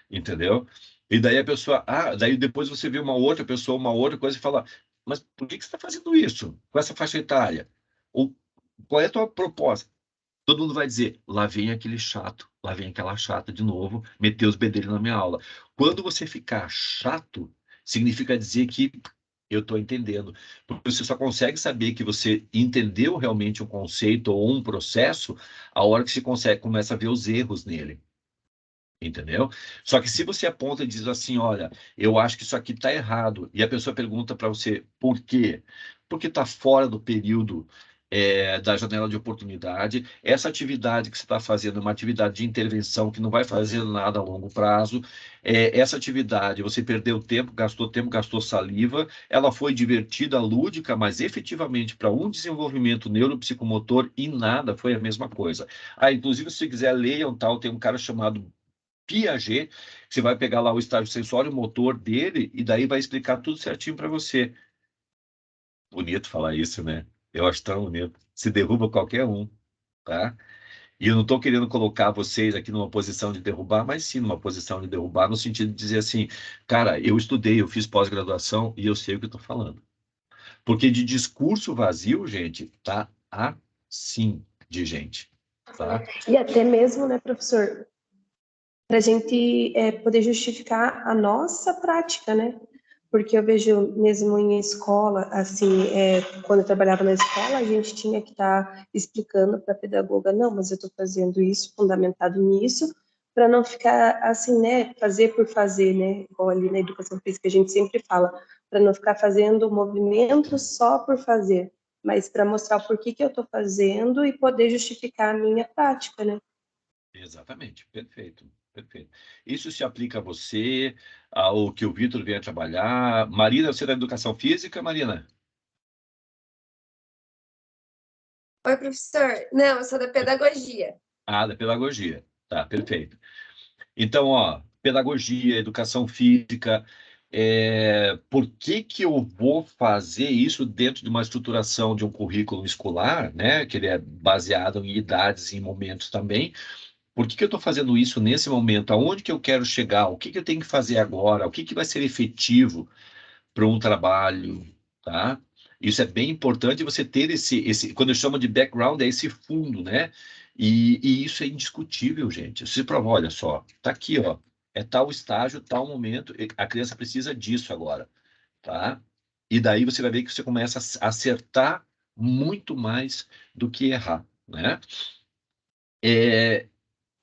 entendeu? E daí a pessoa, daí depois você vê uma outra pessoa, uma outra coisa e fala, mas por que você está fazendo isso com essa faixa etária? Ou qual é a tua proposta? Todo mundo vai dizer, lá vem aquele chato, lá vem aquela chata de novo, meter os bedelhos na minha aula. Quando você ficar chato, significa dizer que eu estou entendendo. Porque você só consegue saber que você entendeu realmente um conceito ou um processo a hora que você começa a ver os erros nele. Entendeu? Só que se você aponta e diz assim, olha, eu acho que isso aqui está errado, e a pessoa pergunta para você por quê? Porque está fora do período da janela de oportunidade, essa atividade que você está fazendo é uma atividade de intervenção que não vai fazer nada a longo prazo, essa atividade você perdeu tempo, gastou saliva, ela foi divertida, lúdica, mas efetivamente para um desenvolvimento neuropsicomotor e nada foi a mesma coisa. Inclusive, se você quiser ler tem um cara chamado Piaget, você vai pegar lá o estágio sensório motor dele e daí vai explicar tudo certinho para você. Bonito falar isso, né? Eu acho tão bonito. Se derruba qualquer um, tá? E eu não estou querendo colocar vocês aqui numa posição de derrubar, mas sim numa posição de derrubar, no sentido de dizer assim, cara, eu estudei, eu fiz pós-graduação e eu sei o que estou falando. Porque de discurso vazio, gente, tá assim de gente, tá? E até mesmo, né, professor, para a gente poder justificar a nossa prática, né? Porque eu vejo mesmo em escola, assim, quando eu trabalhava na escola, a gente tinha que estar explicando para a pedagoga, não, mas eu estou fazendo isso, fundamentado nisso, para não ficar assim, né, fazer por fazer, né? Igual ali na educação física a gente sempre fala, para não ficar fazendo movimento só por fazer, mas para mostrar o porquê que eu estou fazendo e poder justificar a minha prática, né? Exatamente, perfeito, perfeito. Isso se aplica a você, ao que o Vitor vem a trabalhar. Marina, você é da educação física, Marina? Oi, professor. Não, eu sou da pedagogia. Da pedagogia. Tá, perfeito. Então, pedagogia, educação física, por que eu vou fazer isso dentro de uma estruturação de um currículo escolar, né? Que ele é baseado em idades e em momentos também. Por que eu estou fazendo isso nesse momento? Aonde que eu quero chegar? O que eu tenho que fazer agora? O que vai ser efetivo para um trabalho, tá? Isso é bem importante você ter quando eu chamo de background, é esse fundo, né? E isso é indiscutível, gente. Você prova, olha só, tá aqui, ó. É tal estágio, tal momento, a criança precisa disso agora, tá? E daí você vai ver que você começa a acertar muito mais do que errar, né?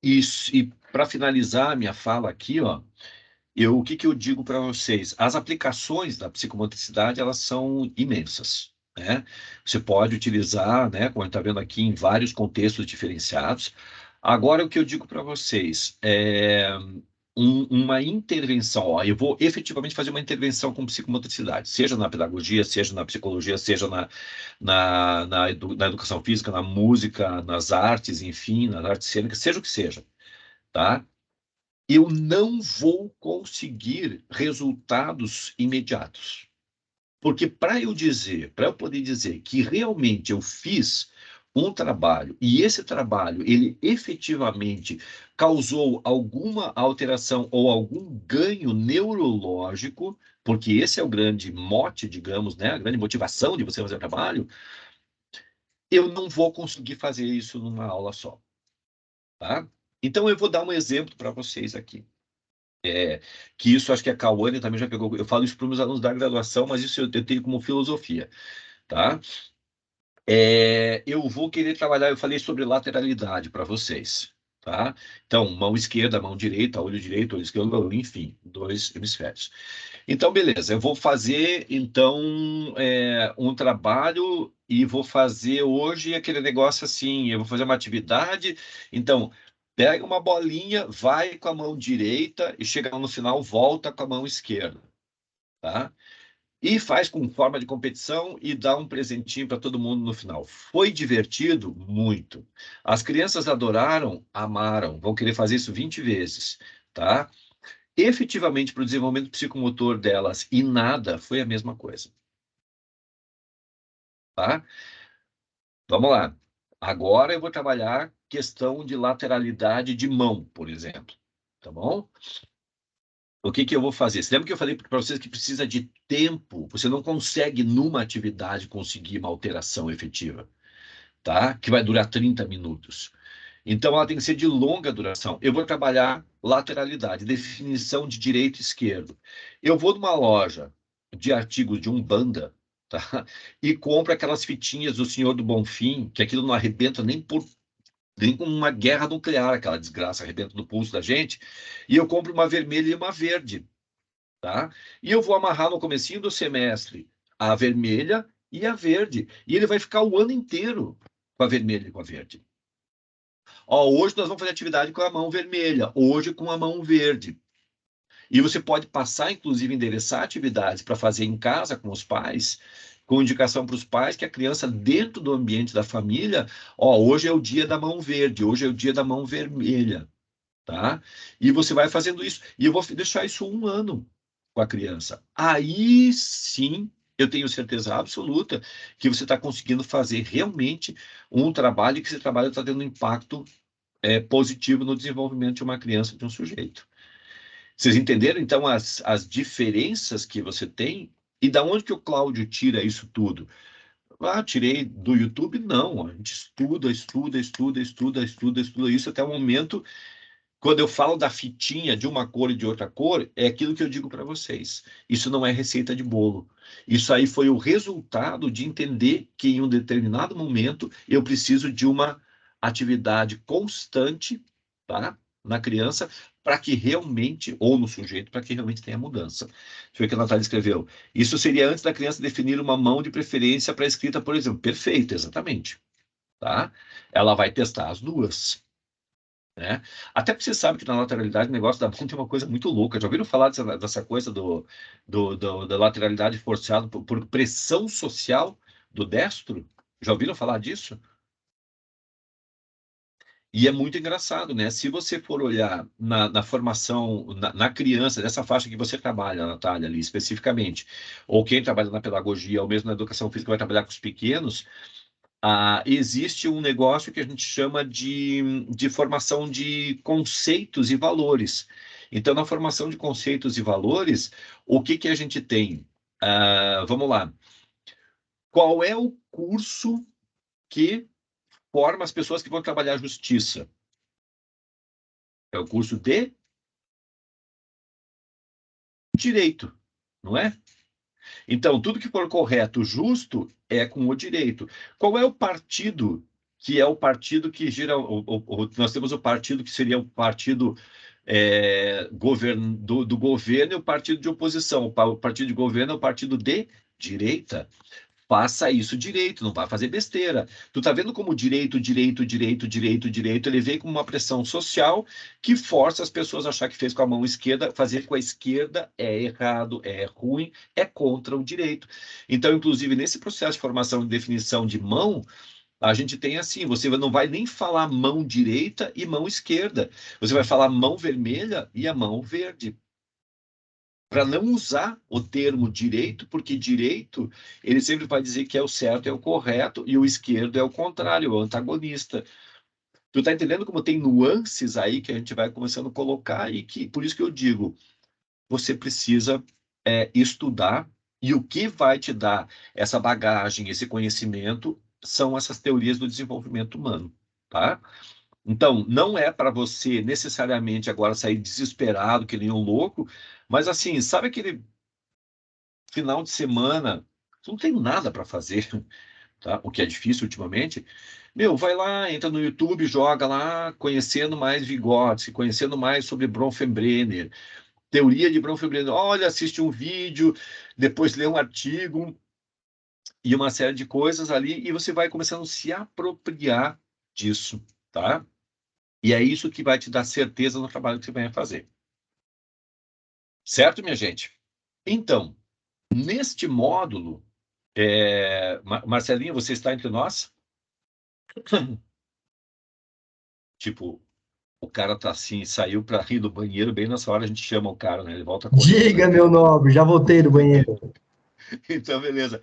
E para finalizar a minha fala aqui, o que eu digo para vocês? As aplicações da psicomotricidade, elas são imensas, né? Você pode utilizar, né, como a gente está vendo aqui, em vários contextos diferenciados. Agora, o que eu digo para vocês é uma intervenção. Eu vou efetivamente fazer uma intervenção com psicomotricidade, seja na pedagogia, seja na psicologia, seja na educação física, na música, nas artes, enfim, nas artes cênicas, seja o que seja, tá? Eu não vou conseguir resultados imediatos. Porque para eu poder dizer que realmente eu fiz um trabalho, e esse trabalho, ele efetivamente causou alguma alteração ou algum ganho neurológico, porque esse é o grande mote, digamos, né, a grande motivação de você fazer o trabalho, eu não vou conseguir fazer isso numa aula só, tá? Então, eu vou dar um exemplo para vocês aqui. Que isso acho que a Cauane também já pegou. Eu falo isso para os meus alunos da graduação, mas isso eu tenho como filosofia, tá? Eu vou querer trabalhar, eu falei sobre lateralidade para vocês, tá? Então, mão esquerda, mão direita, olho direito, olho esquerdo, enfim, 2 hemisférios. Então, beleza, eu vou fazer, então, um trabalho e vou fazer hoje aquele negócio assim, eu vou fazer uma atividade, então, pega uma bolinha, vai com a mão direita e chega no final, volta com a mão esquerda, tá? E faz com forma de competição e dá um presentinho para todo mundo no final. Foi divertido? Muito. As crianças adoraram, amaram, vão querer fazer isso 20 vezes, tá? Efetivamente, para o desenvolvimento psicomotor delas e nada, foi a mesma coisa, tá? Vamos lá. Agora eu vou trabalhar questão de lateralidade de mão, por exemplo, tá bom? O que que eu vou fazer? Você lembra que eu falei para vocês que precisa de tempo? Você não consegue, numa atividade, conseguir uma alteração efetiva, tá? Que vai durar 30 minutos. Então, ela tem que ser de longa duração. Eu vou trabalhar lateralidade, definição de direito e esquerdo. Eu vou numa loja de artigos de Umbanda, tá? E compro aquelas fitinhas do Senhor do Bonfim, que aquilo não arrebenta nem com uma guerra nuclear, aquela desgraça arrebenta no pulso da gente, e eu compro uma vermelha e uma verde, tá? E eu vou amarrar no comecinho do semestre a vermelha e a verde, e ele vai ficar o ano inteiro com a vermelha e com a verde. Ó, hoje nós vamos fazer atividade com a mão vermelha, hoje com a mão verde. E você pode passar, inclusive, endereçar atividades para fazer em casa com os pais, com indicação para os pais que a criança, dentro do ambiente da família, ó, hoje é o dia da mão verde, hoje é o dia da mão vermelha, tá? E você vai fazendo isso. E eu vou deixar isso 1 ano com a criança. Aí sim, eu tenho certeza absoluta que você está conseguindo fazer realmente um trabalho e que esse trabalho está tendo um impacto positivo no desenvolvimento de uma criança, de um sujeito. Vocês entenderam, então, as diferenças que você tem? E da onde que o Cláudio tira isso tudo? Ah, tirei do YouTube? Não, a gente estuda isso até o momento. Quando eu falo da fitinha de uma cor e de outra cor, é aquilo que eu digo para vocês. Isso não é receita de bolo. Isso aí foi o resultado de entender que em um determinado momento eu preciso de uma atividade constante, tá? Na criança, para que realmente, ou no sujeito, para que realmente tenha mudança. Deixa eu ver o que a Natália escreveu. Isso seria antes da criança definir uma mão de preferência para escrita, por exemplo. Perfeito, exatamente. Tá? Ela vai testar as duas. Né? Até porque você sabe que na lateralidade o negócio da mão tem uma coisa muito louca. Já ouviram falar dessa coisa da lateralidade forçada por pressão social do destro? Já ouviram falar disso? E é muito engraçado, né? Se você for olhar na formação, na criança, dessa faixa que você trabalha, Natália, ali especificamente, ou quem trabalha na pedagogia, ou mesmo na educação física, vai trabalhar com os pequenos, existe um negócio que a gente chama de formação de conceitos e valores. Então, na formação de conceitos e valores, o que que a gente tem? Vamos lá. Qual é o curso que forma as pessoas que vão trabalhar a justiça? É o curso de direito, não é? Então, tudo que for correto, justo, é com o direito. Qual é o partido que é o partido que gira... nós temos o partido que seria o partido do governo e o partido de oposição. O partido de governo é o partido de direita. Faça isso direito, não vai fazer besteira. Tu tá vendo como direito, ele vem com uma pressão social que força as pessoas a achar que fez com a mão esquerda, fazer com a esquerda é errado, é ruim, é contra o direito. Então, inclusive, nesse processo de formação e definição de mão, a gente tem assim, você não vai nem falar mão direita e mão esquerda. Você vai falar mão vermelha e a mão verde. para não usar o termo direito, porque direito, ele sempre vai dizer que é o certo, é o correto, e o esquerdo é o contrário, é o antagonista. Tu tá entendendo como tem nuances aí que a gente vai começando a colocar e que, por isso que eu digo, você precisa estudar, e o que vai te dar essa bagagem, esse conhecimento, são essas teorias do desenvolvimento humano, tá? Então, não é para você necessariamente agora sair desesperado, que nem um louco, mas assim, sabe aquele final de semana, tu não tem nada para fazer, tá? O que é difícil ultimamente. Meu, vai lá, entra no YouTube, joga lá, conhecendo mais Vygotsky, conhecendo mais sobre Bronfenbrenner, teoria de Bronfenbrenner. Olha, assiste um vídeo, depois lê um artigo e uma série de coisas ali, e você vai começando a se apropriar disso, tá? E é isso que vai te dar certeza no trabalho que você vai fazer. Certo, minha gente? Então, neste módulo, Marcelinho, você está entre nós? Tipo, o cara tá assim, saiu para rir do banheiro, bem nessa hora a gente chama o cara, né? Ele volta correndo. Diga, meu nobre, já voltei do banheiro. Então, beleza.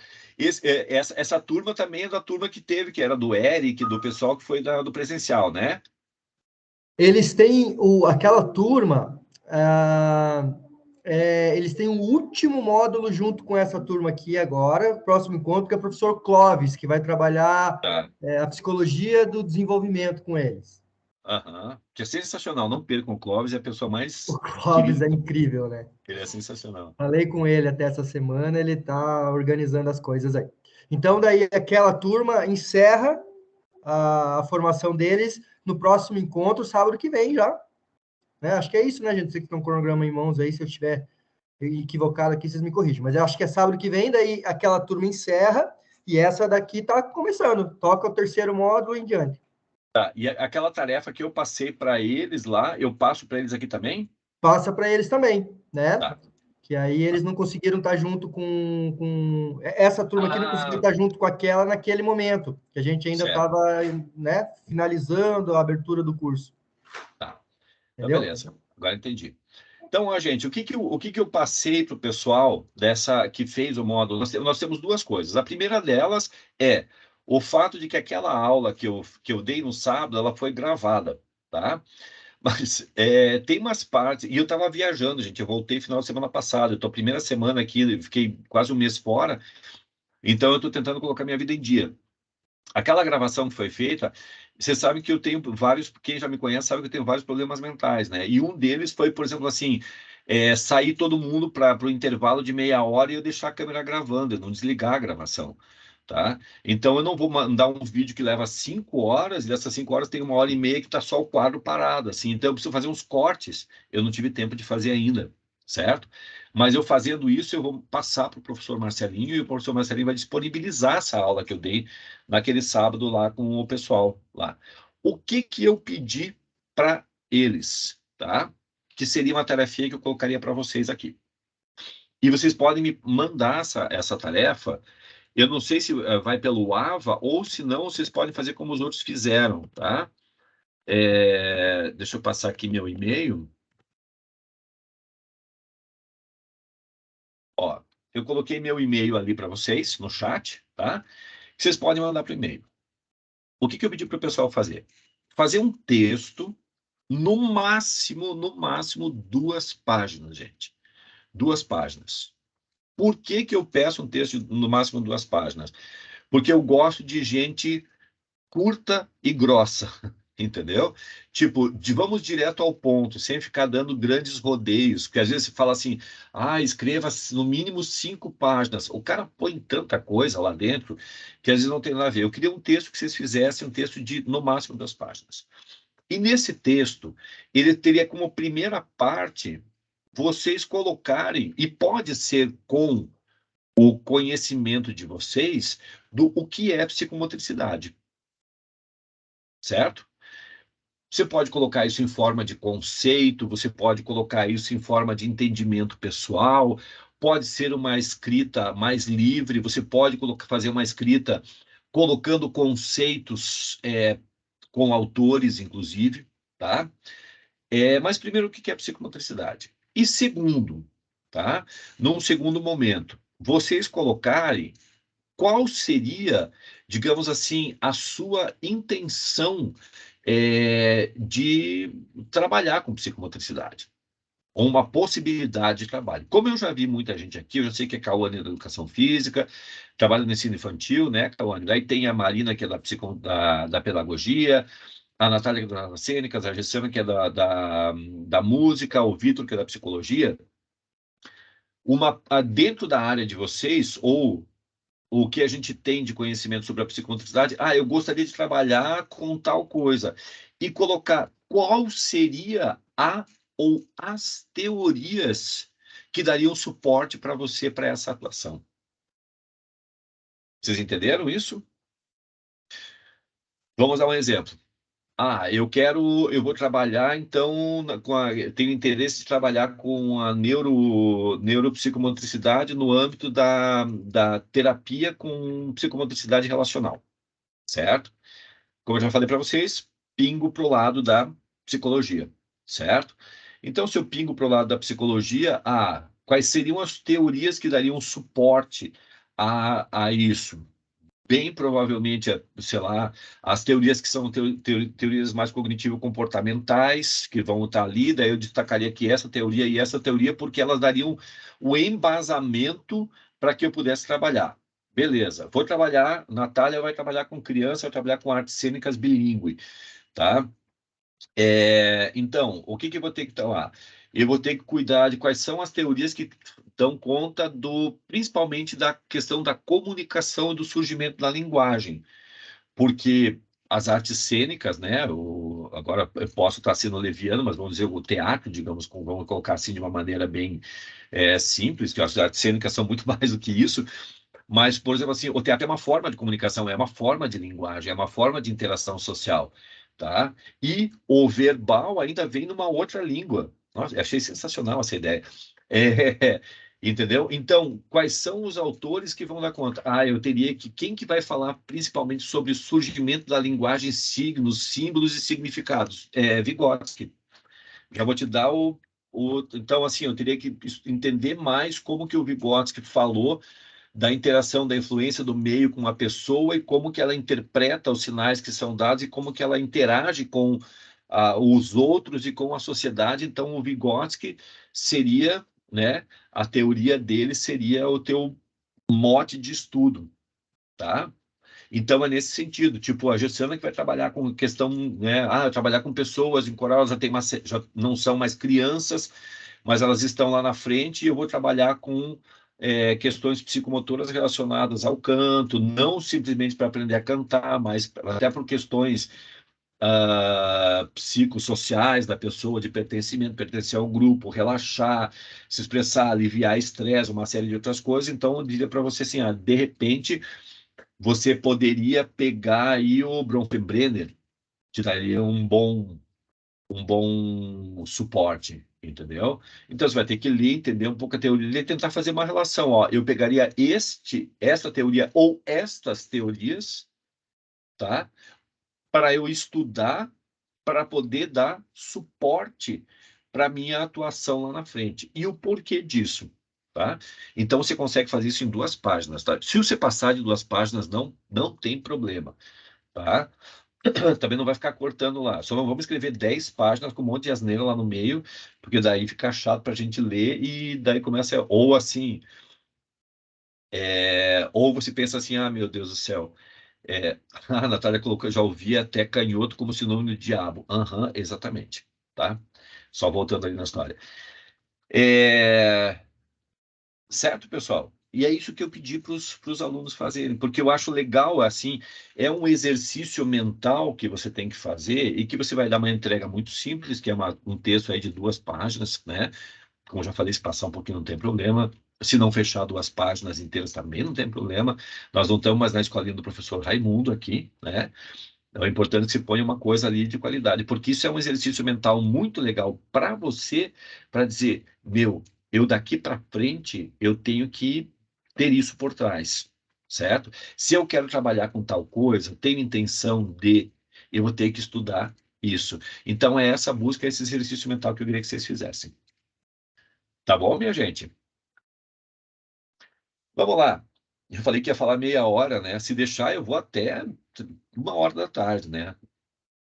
Essa turma também é da turma que teve, que era do Eric, do pessoal que foi do presencial, né? Eles têm aquela turma, eles têm o último módulo junto com essa turma aqui agora, próximo encontro, que é o professor Clóvis, que vai trabalhar Tá. a psicologia do desenvolvimento com eles. Que é sensacional. Não percam o Clóvis, é a pessoa mais O Clóvis querida. é incrível, né? Ele é sensacional. Falei com ele até essa semana, ele está organizando as coisas aí. Então, daí aquela turma encerra a formação deles no próximo encontro, sábado que vem já. Né? Acho que é isso, né, gente? Você que tem um cronograma em mãos aí, se eu estiver equivocado aqui, vocês me corrigem. Mas eu acho que é sábado que vem, daí aquela turma encerra e essa daqui está começando. Toca o terceiro módulo em diante. Tá. E aquela tarefa que eu passei para eles lá, eu passo para eles aqui também? Passa para eles também, né? Tá. Que aí eles não conseguiram estar junto com... Essa turma aqui não conseguiu estar junto com aquela naquele momento, que a gente ainda estava, né, finalizando a abertura do curso. Tá. Então, Entendeu? beleza. Agora entendi. Então, gente, o que eu passei para o pessoal dessa que fez o módulo? Nós temos duas coisas. A primeira delas é o fato de que aquela aula que eu dei no sábado, ela foi gravada, tá? Mas tem umas partes... E eu estava viajando, gente. Eu voltei final de semana passada. Eu estou a primeira semana aqui, fiquei quase um mês fora. Então, eu estou tentando colocar minha vida em dia. Aquela gravação que foi feita, você sabe que eu tenho vários, quem já me conhece sabe que eu tenho vários problemas mentais, né? E um deles foi, por exemplo, assim, sair todo mundo para o intervalo de meia hora e eu deixar a câmera gravando, eu não desligar a gravação, tá? Então eu não vou mandar um vídeo que leva 5 horas, e dessas 5 horas tem 1h30 que está só o quadro parado, assim. Então eu preciso fazer uns cortes, eu não tive tempo de fazer ainda, certo? Mas eu fazendo isso, eu vou passar para o professor Marcelinho e o professor Marcelinho vai disponibilizar essa aula que eu dei naquele sábado lá com o pessoal lá. O que eu pedi para eles, tá? Que seria uma tarefinha que eu colocaria para vocês aqui. E vocês podem me mandar essa tarefa. Eu não sei se vai pelo AVA ou se não, vocês podem fazer como os outros fizeram, tá? Deixa eu passar aqui meu e-mail. Ó, eu coloquei meu e-mail ali para vocês no chat, tá? Vocês podem mandar para o e-mail. O que eu pedi para o pessoal fazer? Fazer um texto, no máximo 2 páginas, gente. 2 páginas. Por que eu peço um texto no máximo 2 páginas? Porque eu gosto de gente curta e grossa, entendeu? Tipo, vamos direto ao ponto, sem ficar dando grandes rodeios, porque às vezes você fala assim, escreva no mínimo 5 páginas. O cara põe tanta coisa lá dentro que às vezes não tem nada a ver. Eu queria um texto que vocês fizessem, um texto de no máximo 2 páginas. E nesse texto, ele teria como primeira parte vocês colocarem, e pode ser com o conhecimento de vocês, do o que é psicomotricidade. Certo? Você pode colocar isso em forma de conceito, você pode colocar isso em forma de entendimento pessoal, pode ser uma escrita mais livre, você pode fazer uma escrita colocando conceitos com autores, inclusive, tá? Mas primeiro, o que é psicomotricidade? E segundo, tá? Num segundo momento, vocês colocarem qual seria, digamos assim, a sua intenção de trabalhar com psicomotricidade, ou uma possibilidade de trabalho. Como eu já vi muita gente aqui, eu já sei que é Cauane da Educação Física, trabalha no ensino infantil, né, Cauane? Daí tem a Marina, que é da Pedagogia, a Natália, que é das cênicas, a Gessana, que é da música, o Vitor, que é da Psicologia. Dentro da área de vocês, ou o que a gente tem de conhecimento sobre a psicomotricidade, eu gostaria de trabalhar com tal coisa, e colocar qual seria a ou as teorias que dariam suporte para você para essa atuação. Vocês entenderam isso? Vamos dar um exemplo. Eu vou trabalhar, então, tenho interesse de trabalhar com a neuropsicomotricidade no âmbito da terapia com psicomotricidade relacional, certo? Como eu já falei para vocês, pingo para o lado da psicologia, certo? Então, se eu pingo para o lado da psicologia, quais seriam as teorias que dariam suporte a isso? Bem provavelmente, sei lá, as teorias que são teorias mais cognitivo-comportamentais, que vão estar ali, daí eu destacaria que essa teoria e essa teoria, porque elas dariam o embasamento para que eu pudesse trabalhar. Beleza, vou trabalhar, Natália vai trabalhar com criança, vai trabalhar com artes cênicas bilíngue, tá? Então, o que eu vou ter que lá? Eu vou ter que cuidar de quais são as teorias que dão conta principalmente da questão da comunicação e do surgimento da linguagem, porque as artes cênicas, né? Agora eu posso estar sendo leviano, mas vamos dizer o teatro, digamos, vamos colocar assim de uma maneira bem simples, que as artes cênicas são muito mais do que isso. Mas, por exemplo, assim, o teatro é uma forma de comunicação, é uma forma de linguagem, é uma forma de interação social, tá? E o verbal ainda vem numa outra língua. Nossa, achei sensacional essa ideia. Entendeu? Então, quais são os autores que vão dar conta? Eu teria quem que vai falar principalmente sobre o surgimento da linguagem, signos, símbolos e significados? Vygotsky. Já vou te dar Então, assim, eu teria que entender mais como que o Vygotsky falou da interação, da influência do meio com a pessoa e como que ela interpreta os sinais que são dados e como que ela interage com os outros e com a sociedade. Então, o Vygotsky seria, né, a teoria dele seria o teu mote de estudo, tá? Então, é nesse sentido, tipo, a Gessana que vai trabalhar com questão, né, trabalhar com pessoas em coral, já não são mais crianças, mas elas estão lá na frente, e eu vou trabalhar com questões psicomotoras relacionadas ao canto, não simplesmente para aprender a cantar, mas até por questões psicossociais da pessoa, de pertencimento, pertencer ao grupo, relaxar, se expressar, aliviar estresse, uma série de outras coisas. Então, eu diria para você assim, de repente, você poderia pegar aí o Bronfenbrenner, te daria um bom suporte, entendeu? Então você vai ter que ler, entender um pouco a teoria e tentar fazer uma relação. Eu pegaria esta teoria ou estas teorias, tá? Para eu estudar, para poder dar suporte para minha atuação lá na frente. E o porquê disso, tá? Então você consegue fazer isso em 2 páginas, tá? Se você passar de 2 páginas, não tem problema, tá? Também não vai ficar cortando lá. Só não vamos escrever 10 páginas com um monte de asneira lá no meio, porque daí fica chato para a gente ler e daí começa, ou assim, ou você pensa assim, meu Deus do céu, a Natália colocou, já ouvi até canhoto como sinônimo de diabo. Exatamente, tá? Só voltando ali na história. Certo, pessoal? E é isso que eu pedi para os alunos fazerem, porque eu acho legal, assim, é um exercício mental que você tem que fazer e que você vai dar uma entrega muito simples, que é um texto aí de 2 páginas, né? Como eu já falei, se passar um pouquinho não tem problema. Se não fechar 2 páginas inteiras também não tem problema. Nós não estamos mais na escolinha do professor Raimundo aqui, né? Então, é importante que você ponha uma coisa ali de qualidade, porque isso é um exercício mental muito legal para você, para dizer, eu daqui para frente, eu tenho que ter isso por trás, certo? Se eu quero trabalhar com tal coisa, tenho intenção eu vou ter que estudar isso. Então, é essa busca, esse exercício mental que eu queria que vocês fizessem. Tá bom, minha gente? Vamos lá. Eu falei que ia falar meia hora, né? Se deixar, eu vou até 1 hora da tarde, né?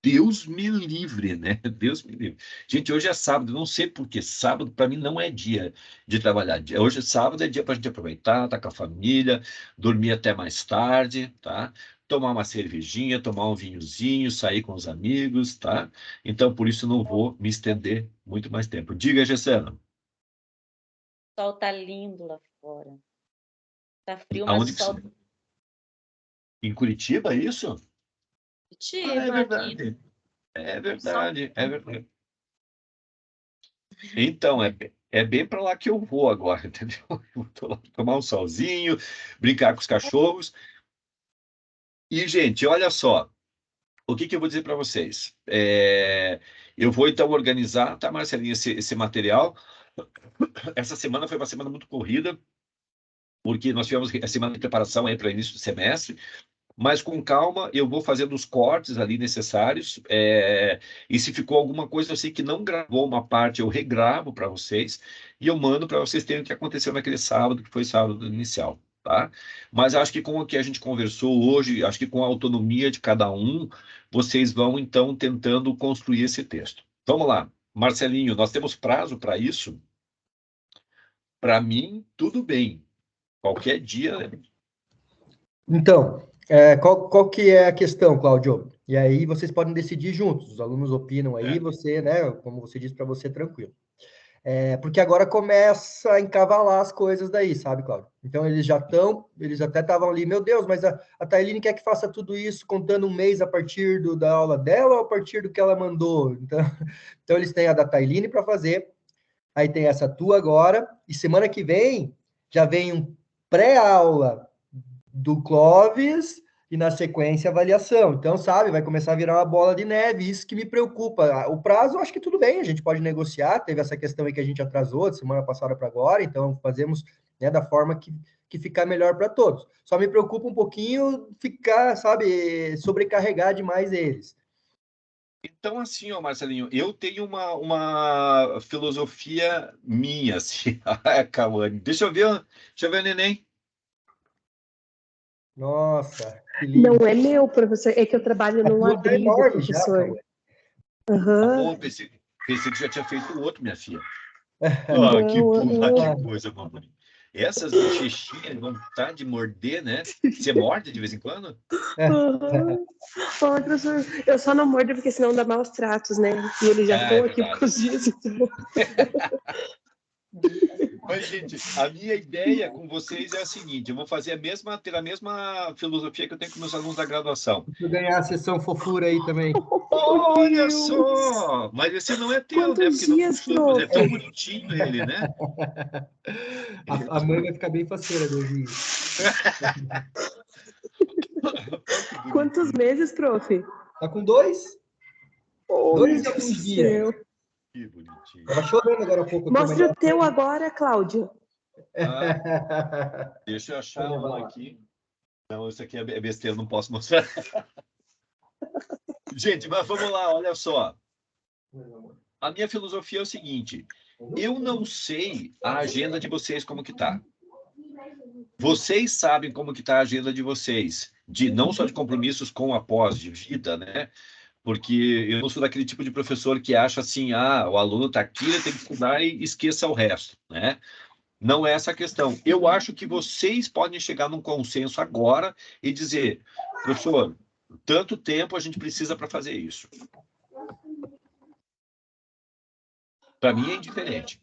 Deus me livre, né? Deus me livre. Gente, hoje é sábado, não sei por quê. Sábado, para mim, não é dia de trabalhar. Hoje é sábado, é dia para a gente aproveitar, estar com a família, dormir até mais tarde, tá? Tomar uma cervejinha, tomar um vinhozinho, sair com os amigos, tá? Então, por isso, não vou me estender muito mais tempo. Diga, Gessena. O sol tá lindo lá fora. Tá frio, mas o Aonde que sol você... Em Curitiba, é isso? É Curitiba aqui. verdade. É Sol. verdade, é verdade. Então, é bem para lá que eu vou agora, entendeu? Eu tô lá tomar um solzinho, brincar com os cachorros. E, gente, olha só, o que que eu vou dizer para vocês? Eu vou, então, organizar, tá, Marcelinha, esse material. Essa semana foi uma semana muito corrida, porque nós tivemos a semana de preparação aí para início do semestre. Mas com calma, eu vou fazendo os cortes ali necessários. E se ficou alguma coisa assim que não gravou uma parte, eu regravo para vocês e eu mando para vocês terem o que aconteceu naquele sábado, que foi sábado inicial, tá? Mas acho que com o que a gente conversou hoje, acho que com a autonomia de cada um, vocês vão então tentando construir esse texto. Vamos lá, Marcelinho, nós temos prazo para isso? Para mim, tudo bem. Qualquer dia, né? Então, qual que é a questão, Cláudio? E aí vocês podem decidir juntos, os alunos opinam aí, você, né, como você disse para você, tranquilo. Porque agora começa a encavalar as coisas daí, sabe, Cláudio? Então eles até estavam ali, meu Deus, mas a Tailine quer que faça tudo isso contando um mês a partir da aula dela ou a partir do que ela mandou? Então eles têm a da Tailine para fazer, aí tem essa tua agora, e semana que vem já vem um pré-aula do Clóvis e na sequência avaliação. Então, sabe, vai começar a virar uma bola de neve, isso que me preocupa. O prazo, acho que tudo bem, a gente pode negociar, teve essa questão aí que a gente atrasou de semana passada para agora, então fazemos, né, da forma que ficar melhor para todos. Só me preocupa um pouquinho ficar, sabe, sobrecarregar demais eles. Então, assim, ó, Marcelinho, eu tenho uma filosofia minha, assim. Ah, Cauane, deixa eu ver o neném. Nossa, que lindo. Não é meu, professor, é que eu trabalho A num tua tá abrigo, enorme já, professor. Cauê. Ah, Aham. bom, pensei que já tinha feito o outro, minha filha. Não, Que coisa, mamãe. Essas bochechinhas, vontade de morder, né? Você morde de vez em quando? aham. Ô, professor, eu só não mordo porque senão dá maus tratos, né? E eles já É estão aqui verdade. por causa disso. Então... Mas, gente, a minha ideia com vocês é a seguinte: eu vou ter a mesma filosofia que eu tenho com meus alunos da graduação. Se eu ganhar a sessão fofura aí também. Oh, Olha Deus! só! Mas esse não é teu, né? Quantos Porque não dias, funciona, mas é prof? tão bonitinho ele, né? A mãe vai ficar bem faceira do hoje. Olha que Quantos bonitinho. meses, prof? Tá com dois? Oh, meu 2 e Deus do alguns dias. céu. Que bonitinho. Tava chorando agora há pouco. Mostre o teu agora, Cláudio. Ah, deixa eu achar um aqui. Não, isso aqui é besteira, não posso mostrar. Gente, mas vamos lá, olha só. A minha filosofia é o seguinte: eu não sei a agenda de vocês como que tá. Vocês sabem como que tá a agenda de vocês, não só de compromissos com a pós, de vida, né? Porque eu não sou daquele tipo de professor que acha assim, o aluno está aqui, ele tem que estudar e esqueça o resto, né? Não é essa a questão. Eu acho que vocês podem chegar num consenso agora e dizer, professor, tanto tempo a gente precisa para fazer isso. Para mim é indiferente.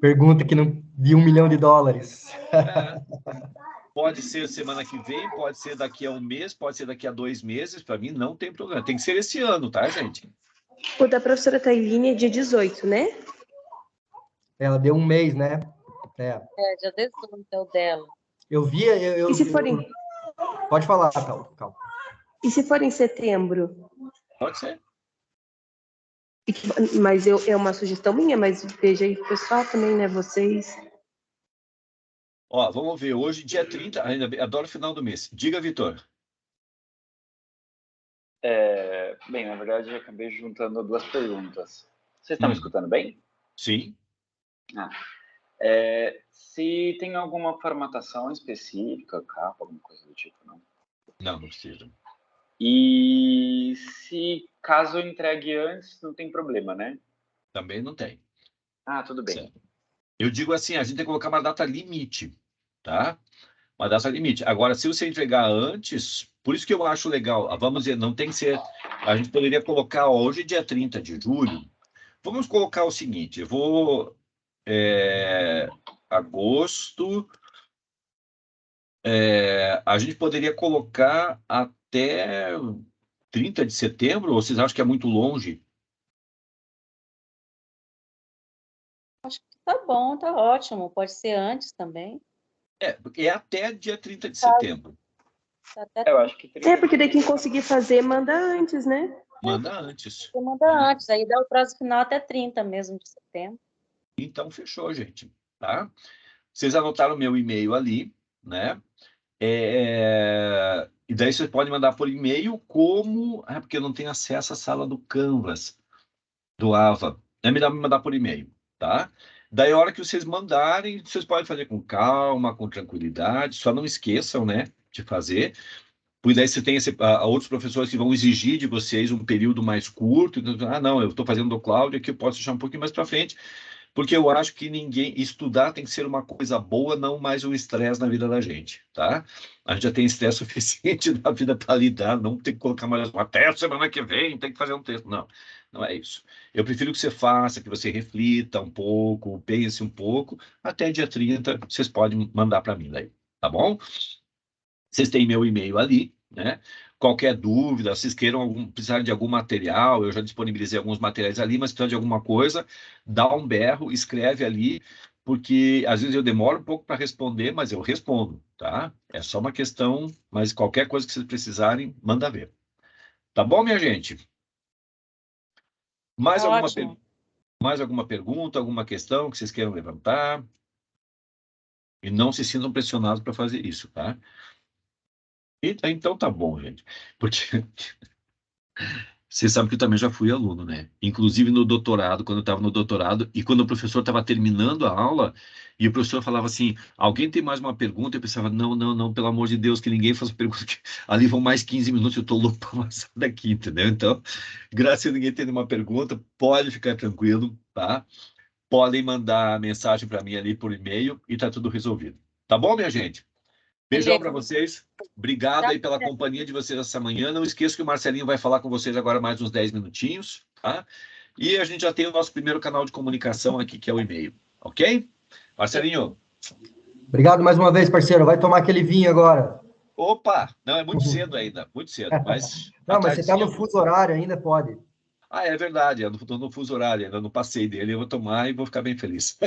Pergunta que não de $1 milhão. Pode ser semana que vem, pode ser daqui a um mês, pode ser daqui a 2 meses. Para mim não tem problema. Tem que ser esse ano, tá, gente? O da professora Tailine é dia 18, né? Ela deu um mês, né? Dia 18 é o dela. Eu vi, E se for em, Pode falar, calma. e se for em setembro? Pode ser. Mas é uma sugestão minha, mas veja aí o pessoal também, né? Vocês. Ó, vamos ver. Hoje, dia 30, ainda adoro o final do mês. Diga, Vitor. Bem, na verdade, eu acabei juntando duas perguntas. Vocês estão me escutando bem? Sim. Se tem alguma formatação específica, capa, alguma coisa do tipo, não? Não precisa. E se caso entregue antes, não tem problema, né? Também não tem. Ah, tudo bem. Certo. Eu digo assim, a gente tem que colocar uma data limite, tá? Uma data limite. Agora, se você entregar antes, por isso que eu acho legal, vamos dizer, não tem que ser, a gente poderia colocar, ó, hoje dia 30 de julho, vamos colocar o seguinte, eu vou, agosto, a gente poderia colocar até 30 de setembro, ou vocês acham que é muito longe? Acho que tá bom, tá ótimo. Pode ser antes também. É até dia 30 de setembro. Até Eu acho que Porque daí quem conseguir fazer, manda antes, né? Manda antes. você manda antes, aí dá o prazo final até 30 mesmo de setembro. Então, fechou, gente, tá? Vocês anotaram o meu e-mail ali, né? E daí vocês podem mandar por e-mail como... porque eu não tenho acesso à sala do Canvas, do Ava. É melhor me mandar por e-mail, tá? Daí, a hora que vocês mandarem, vocês podem fazer com calma, com tranquilidade. Só não esqueçam, né, de fazer. Porque daí você tem outros professores que vão exigir de vocês um período mais curto. Então, não, eu estou fazendo do Cláudio aqui, eu posso deixar um pouquinho mais para frente. Porque eu acho que estudar tem que ser uma coisa boa, não mais um estresse na vida da gente, tá? A gente já tem estresse suficiente na vida para lidar, não tem que colocar mais até semana que vem, tem que fazer um texto. Não, não é isso. Eu prefiro que você faça, que você reflita um pouco, pense um pouco, até dia 30 vocês podem mandar para mim daí, tá bom? Vocês têm meu e-mail ali, né? Qualquer dúvida, vocês queiram precisar de algum material, eu já disponibilizei alguns materiais ali, mas precisar de alguma coisa, dá um berro, escreve ali, porque às vezes eu demoro um pouco para responder, mas eu respondo, tá? É só uma questão, mas qualquer coisa que vocês precisarem, manda ver. Tá bom, minha gente? Mais alguma, mais alguma pergunta, alguma questão que vocês queiram levantar? E não se sintam pressionados para fazer isso, tá? Então tá bom, gente. Porque você sabe que eu também já fui aluno, né? Inclusive no doutorado, quando eu estava no doutorado, e quando o professor estava terminando a aula, e o professor falava assim: alguém tem mais uma pergunta? Eu pensava: não, não, não, pelo amor de Deus, que ninguém faça pergunta, que ali vão mais 15 minutos, eu tô louco para passar daqui, entendeu? Então, graças a ninguém tendo uma pergunta, pode ficar tranquilo, tá? Podem mandar mensagem para mim ali por e-mail e tá tudo resolvido. Tá bom, minha gente? Beijão para vocês. Obrigado aí pela companhia de vocês essa manhã. Não esqueça que o Marcelinho vai falar com vocês agora mais uns 10 minutinhos, tá? E a gente já tem o nosso primeiro canal de comunicação aqui, que é o e-mail, ok? Marcelinho. Obrigado mais uma vez, parceiro. Vai tomar aquele vinho agora. Opa! Não, é muito cedo ainda, muito cedo, mas... Não, mas você está no fuso horário ainda, pode. Ah, é verdade, eu estou no fuso horário, ainda não passei dele, eu vou tomar e vou ficar bem feliz.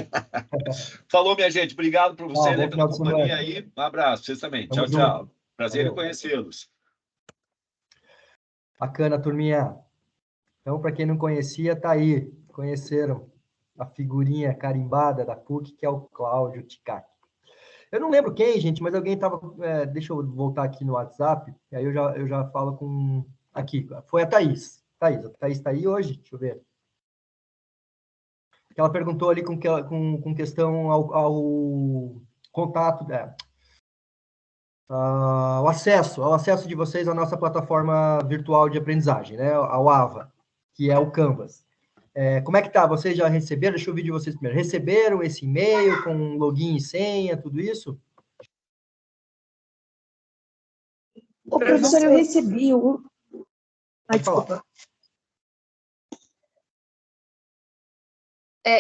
Falou, minha gente, obrigado por vocês aí, pela companhia aí, um abraço, vocês também, tchau, tchau. Prazer em conhecê-los. Bacana, turminha. Então, para quem não conhecia, tá aí, conheceram a figurinha carimbada da PUC, que é o Cláudio Ticac. Eu não lembro quem, gente, mas alguém estava... deixa eu voltar aqui no WhatsApp, e aí eu já falo com... Aqui, foi a Thaís. A Thaís está aí hoje? Deixa eu ver. Ela perguntou ali com questão ao contato, ao acesso de vocês à nossa plataforma virtual de aprendizagem, né? Ao AVA, que é o Canvas. Como é que tá? Vocês já receberam? Deixa eu ouvir de vocês primeiro. Receberam esse e-mail com login e senha, tudo isso? Ô, professor, eu recebi um... Desculpa.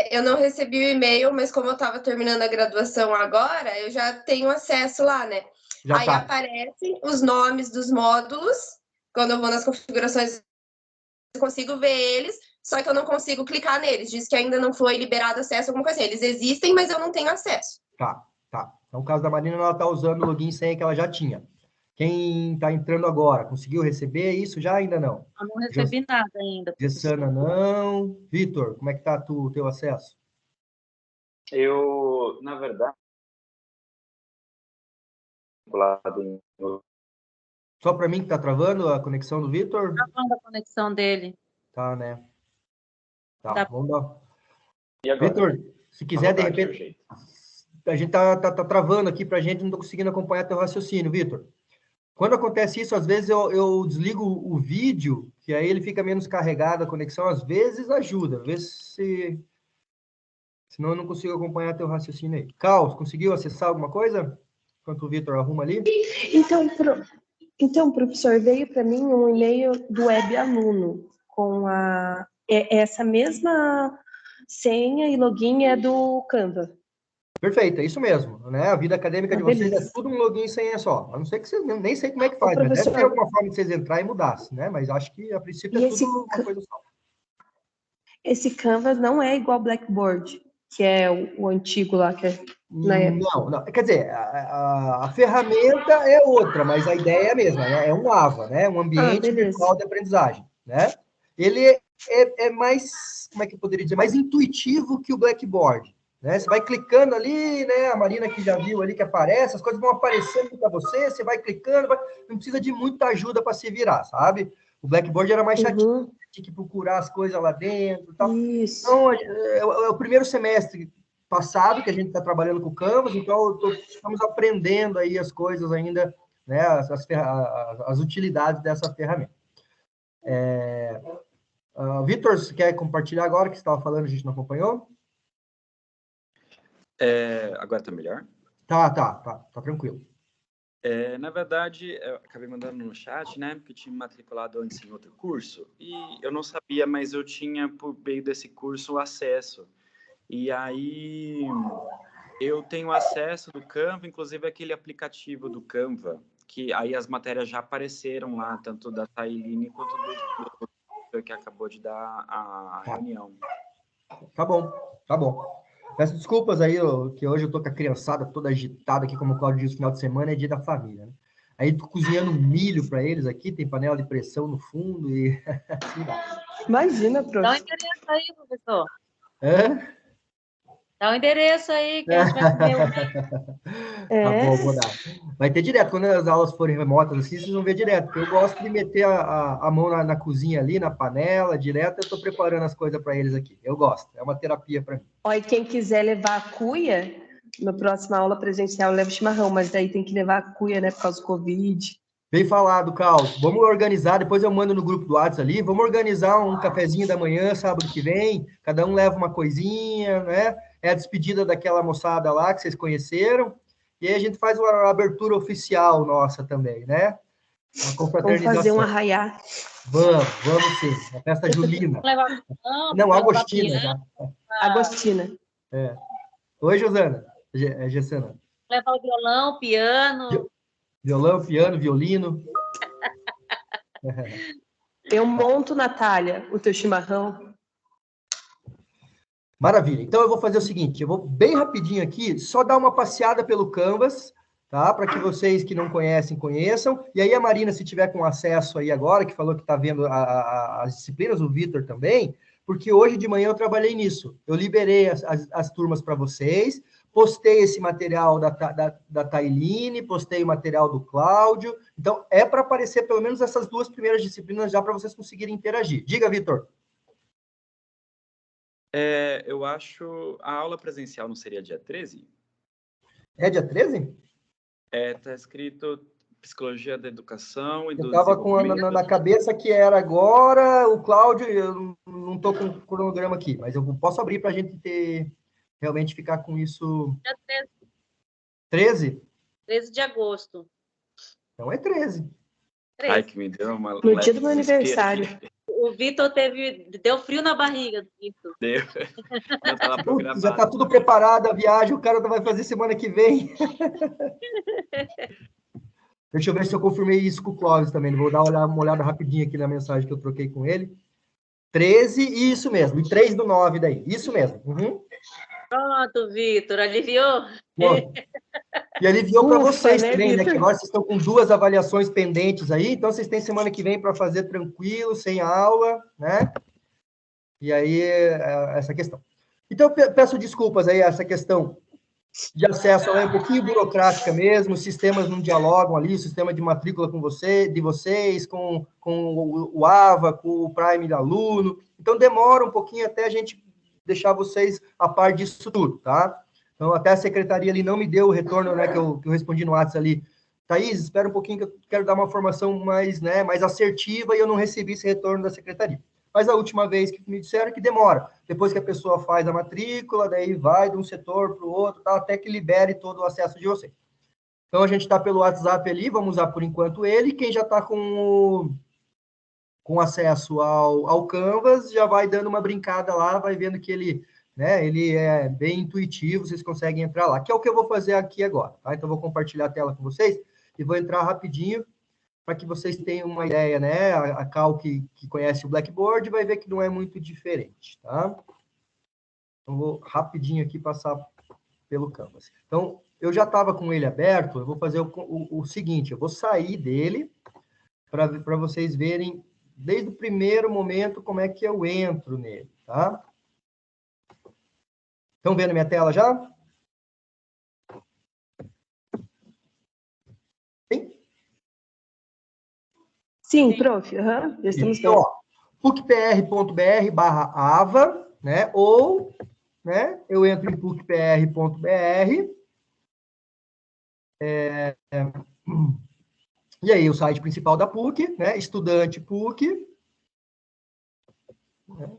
Eu não recebi o e-mail, mas como eu estava terminando a graduação agora, eu já tenho acesso lá, né? Aí aparecem os nomes dos módulos. Quando eu vou nas configurações, eu consigo ver eles, só que eu não consigo clicar neles. Diz que ainda não foi liberado acesso, alguma coisa assim. Eles existem, mas eu não tenho acesso. Tá. Então, o caso da Marina, ela está usando o login e senha que ela já tinha. Quem está entrando agora, conseguiu receber isso já? Ainda não? Eu não recebi nada ainda. Gessana, não. Vitor, como é que está o teu acesso? Eu, na verdade... Só para mim que está travando a conexão do Vitor? Travando a conexão dele. Tá, né? Tá. Vamos lá. E agora? Vitor, Se quiser, de repente... A gente tá travando aqui para a gente, não estou conseguindo acompanhar teu raciocínio, Vitor. Quando acontece isso, às vezes eu desligo o vídeo, que aí ele fica menos carregado a conexão, às vezes ajuda, às vezes senão eu não consigo acompanhar teu raciocínio aí. Carlos, conseguiu acessar alguma coisa? Enquanto o Vitor arruma ali? Então, professor, veio para mim um e-mail do web aluno com essa mesma senha e login é do Canva. Perfeito, é isso mesmo, né? A vida acadêmica de vocês é tudo um login e senha só. A não ser que vocês nem sei como é que faz, mas deve ter alguma forma de vocês entrarem e mudassem, né? Mas acho que a princípio é tudo uma coisa só. Esse Canvas não é igual Blackboard, que é o antigo lá, que é na época. Não. Quer dizer, a ferramenta é outra, mas a ideia é a mesma, né? É um AVA, né? Um ambiente virtual de aprendizagem, né? Ele é mais, como é que eu poderia dizer, mais intuitivo que o Blackboard. Né? Você vai clicando ali, né? A Marina que já viu ali que aparece, as coisas vão aparecendo para você, você vai clicando, não precisa de muita ajuda para se virar, sabe? O Blackboard era mais chatinho, tinha que procurar as coisas lá dentro e tal. Isso. Então, é o primeiro semestre passado que a gente está trabalhando com o Canvas, então estamos aprendendo aí as coisas ainda, né? As utilidades dessa ferramenta. Vitor, você quer compartilhar agora que você estava falando, a gente não acompanhou? Agora tá melhor? Tá tranquilo. Na verdade, eu acabei mandando no chat, né? Porque eu tinha me matriculado antes em outro curso e eu não sabia, mas eu tinha, por meio desse curso, acesso. E aí eu tenho acesso do Canva, inclusive aquele aplicativo do Canva, que aí as matérias já apareceram lá, tanto da Tailine quanto do que acabou de dar a reunião. Tá bom. Peço desculpas aí, que hoje eu tô com a criançada toda agitada aqui, como o Claudio disse, final de semana é dia da família, né? Aí tô cozinhando milho para eles aqui, tem panela de pressão no fundo e assim vai. Imagina, professor. Dá um endereço aí, professor. Hã? Dá um endereço aí, que a gente vai comer o milho. Tá bom, vou dar. Vai ter direto, quando as aulas forem remotas assim, vocês vão ver direto, porque eu gosto de meter a mão na cozinha ali, na panela, direto, eu tô preparando as coisas para eles aqui. Eu gosto, é uma terapia para mim. Ó, e quem quiser levar a cuia, na próxima aula presencial leva chimarrão, mas daí tem que levar a cuia, né, por causa do Covid. Bem falado, Carlos. Vamos organizar, depois eu mando no grupo do WhatsApp ali, vamos organizar um cafezinho da manhã, sábado que vem, cada um leva uma coisinha, né? É a despedida daquela moçada lá que vocês conheceram, e aí a gente faz uma abertura oficial nossa também, né? Uma confraternização. Vamos fazer um arraiá. Vamos sim, a festa julina. Não, Agostina já. Agostina. Oi, Josana. Gessana. Levar o violão, piano. Violão, piano, violino. Eu monto, Natália, o teu chimarrão. Maravilha. Então, eu vou fazer o seguinte, eu vou bem rapidinho aqui, só dar uma passeada pelo Canvas, tá? Para que vocês que não conhecem, conheçam. E aí a Marina, se tiver com acesso aí agora, que falou que está vendo as disciplinas, o Vitor também, porque hoje de manhã eu trabalhei nisso. Eu liberei as turmas para vocês, postei esse material da Tailine, postei o material do Cláudio. Então, é para aparecer pelo menos essas duas primeiras disciplinas já para vocês conseguirem interagir. Diga, Vitor. Eu acho a aula presencial não seria dia 13? É dia 13? Tá escrito Psicologia da Educação e do Desenvolvimento. Eu estava na cabeça que era agora, o Cláudio, eu não estou com o cronograma aqui, mas eu posso abrir para a gente realmente ficar com isso. Dia 13. 13? 13 de agosto. Então é 13. Ai, que me deu uma... No dia do meu aniversário. O Vitor deu frio na barriga, Vitor. Deu. Já está tudo preparado a viagem, o cara vai fazer semana que vem. Deixa eu ver se eu confirmei isso com o Clóvis também. Vou dar uma olhada rapidinho aqui na mensagem que eu troquei com ele. 13, isso mesmo. E 3/9 daí. Isso mesmo. Uhum. Pronto, Vitor. Aliviou? Bom, e aliviou para vocês também, né? Que agora vocês estão com 2 avaliações pendentes aí. Então, vocês têm semana que vem para fazer tranquilo, sem aula, né? E aí, essa questão. Então, eu peço desculpas aí, essa questão de acesso é um pouquinho burocrática mesmo, os sistemas não dialogam ali, o sistema de matrícula de vocês, com o AVA, com o Prime de aluno, então demora um pouquinho até a gente deixar vocês a par disso tudo, tá? Então, até a secretaria ali não me deu o retorno, né, que eu respondi no WhatsApp ali. Thaís, espera um pouquinho que eu quero dar uma formação mais, né, mais assertiva e eu não recebi esse retorno da secretaria. Mas a última vez que me disseram que demora. Depois que a pessoa faz a matrícula, daí vai de um setor para o outro, tá, até que libere todo o acesso de vocês. Então, a gente está pelo WhatsApp ali, vamos usar por enquanto ele. Quem já está com acesso ao Canvas, já vai dando uma brincada lá, vai vendo que ele, né, ele é bem intuitivo, vocês conseguem entrar lá, que é o que eu vou fazer aqui agora, tá? Então, eu vou compartilhar a tela com vocês e vou entrar rapidinho para que vocês tenham uma ideia, né? A Cal que conhece o Blackboard vai ver que não é muito diferente, tá? Então, vou rapidinho aqui passar pelo Canvas. Então, eu já estava com ele aberto, eu vou fazer o seguinte, eu vou sair dele para vocês verem desde o primeiro momento como é que eu entro nele, tá? Estão vendo minha tela já? Sim? Sim, prof. Uhum. Já estamos vendo. Então, pucpr.br/ava, né? Ou, né? Eu entro em pucpr.br. E aí, o site principal da PUC, né? Estudante PUC. Né?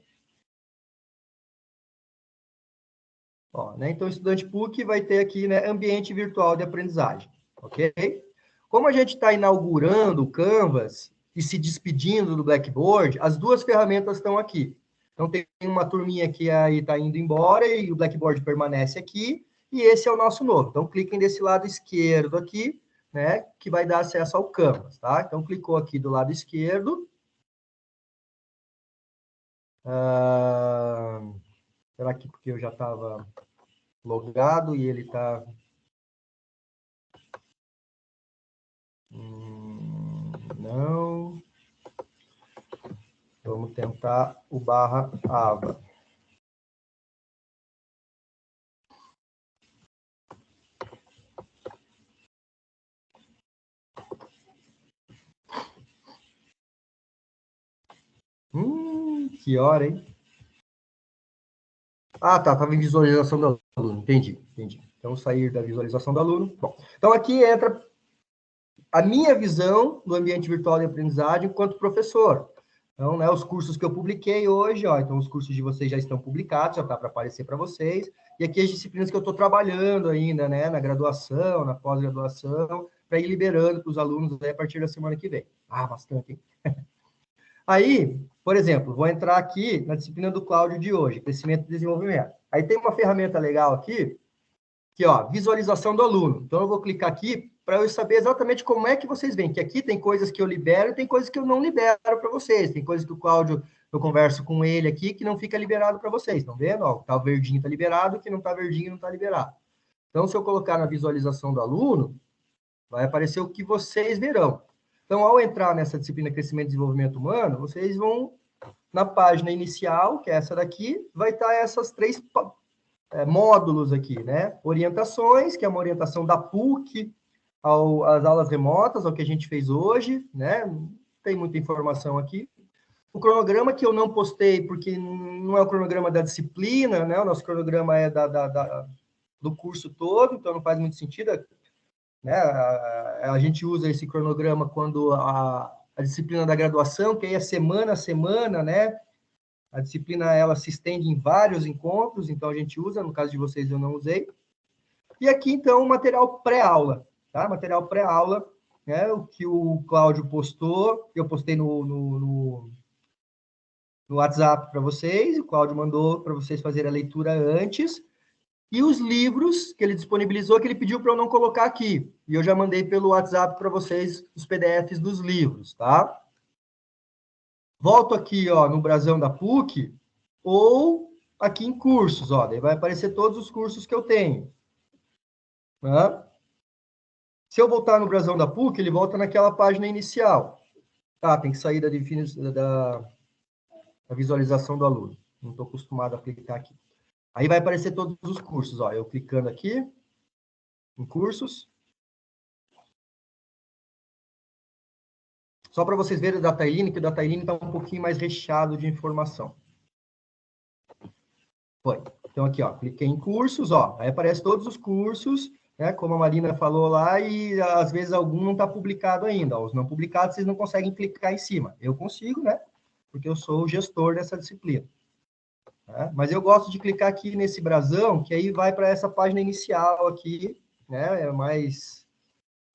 Ó, né? Então, estudante PUC vai ter aqui, né? Ambiente virtual de aprendizagem, ok? Como a gente está inaugurando o Canvas e se despedindo do Blackboard, as duas ferramentas estão aqui. Então, tem uma turminha que aí está indo embora e o Blackboard permanece aqui, e esse é o nosso novo. Então, cliquem desse lado esquerdo aqui, né, que vai dar acesso ao Canvas, tá? Então, clicou aqui do lado esquerdo. Será que porque eu já estava logado e ele está... não... Vamos tentar o /ava. Que hora, hein? Ah, tá, estava em visualização do aluno. Entendi. Então, sair da visualização do aluno. Bom, então aqui entra a minha visão do ambiente virtual de aprendizagem enquanto professor. Então, né, os cursos que eu publiquei hoje, ó, então os cursos de vocês já estão publicados, já está para aparecer para vocês. E aqui as disciplinas que eu estou trabalhando ainda, né, na graduação, na pós-graduação, para ir liberando para os alunos aí a partir da semana que vem. Ah, bastante, hein? Aí, por exemplo, vou entrar aqui na disciplina do Cláudio de hoje, crescimento e desenvolvimento. Aí tem uma ferramenta legal aqui, que ó, visualização do aluno. Então, eu vou clicar aqui para eu saber exatamente como é que vocês veem, que aqui tem coisas que eu libero e tem coisas que eu não libero para vocês. Tem coisas que o Cláudio, eu converso com ele aqui, que não fica liberado para vocês. Estão vendo? Ó, tá verdinho está liberado, o que não está verdinho não está liberado. Então, se eu colocar na visualização do aluno, vai aparecer o que vocês verão. Então, ao entrar nessa disciplina Crescimento e Desenvolvimento Humano, vocês vão, na página inicial, que é essa daqui, vai estar essas três módulos aqui, né? Orientações, que é uma orientação da PUC às aulas remotas, ao que a gente fez hoje, né? Não tem muita informação aqui. O cronograma que eu não postei, porque não é o cronograma da disciplina, né? O nosso cronograma é do curso todo, então não faz muito sentido, né? A gente usa esse cronograma quando a disciplina da graduação, que aí é semana a semana, né? A disciplina, ela se estende em vários encontros, então a gente usa, no caso de vocês eu não usei. E aqui, então, o material pré-aula, tá? Material pré-aula, né? O que o Cláudio postou, eu postei no WhatsApp para vocês, o Cláudio mandou para vocês fazerem a leitura antes, e os livros que ele disponibilizou, que ele pediu para eu não colocar aqui. E eu já mandei pelo WhatsApp para vocês os PDFs dos livros, tá? Volto aqui, ó, no brasão da PUC, ou aqui em cursos, ó. Daí vai aparecer todos os cursos que eu tenho. Tá? Se eu voltar no brasão da PUC, ele volta naquela página inicial. Tá, tem que sair da visualização do aluno. Não estou acostumado a clicar aqui. Aí vai aparecer todos os cursos, ó. Eu clicando aqui, em cursos. Só para vocês verem o Dataline, que o Dataline está um pouquinho mais recheado de informação. Foi. Então, aqui, ó, cliquei em cursos, ó, aí aparece todos os cursos, né, como a Marina falou lá, e às vezes algum não está publicado ainda. Ó, os não publicados, vocês não conseguem clicar em cima. Eu consigo, né, porque eu sou o gestor dessa disciplina. Né? Mas eu gosto de clicar aqui nesse brasão, que aí vai para essa página inicial aqui, né, é mais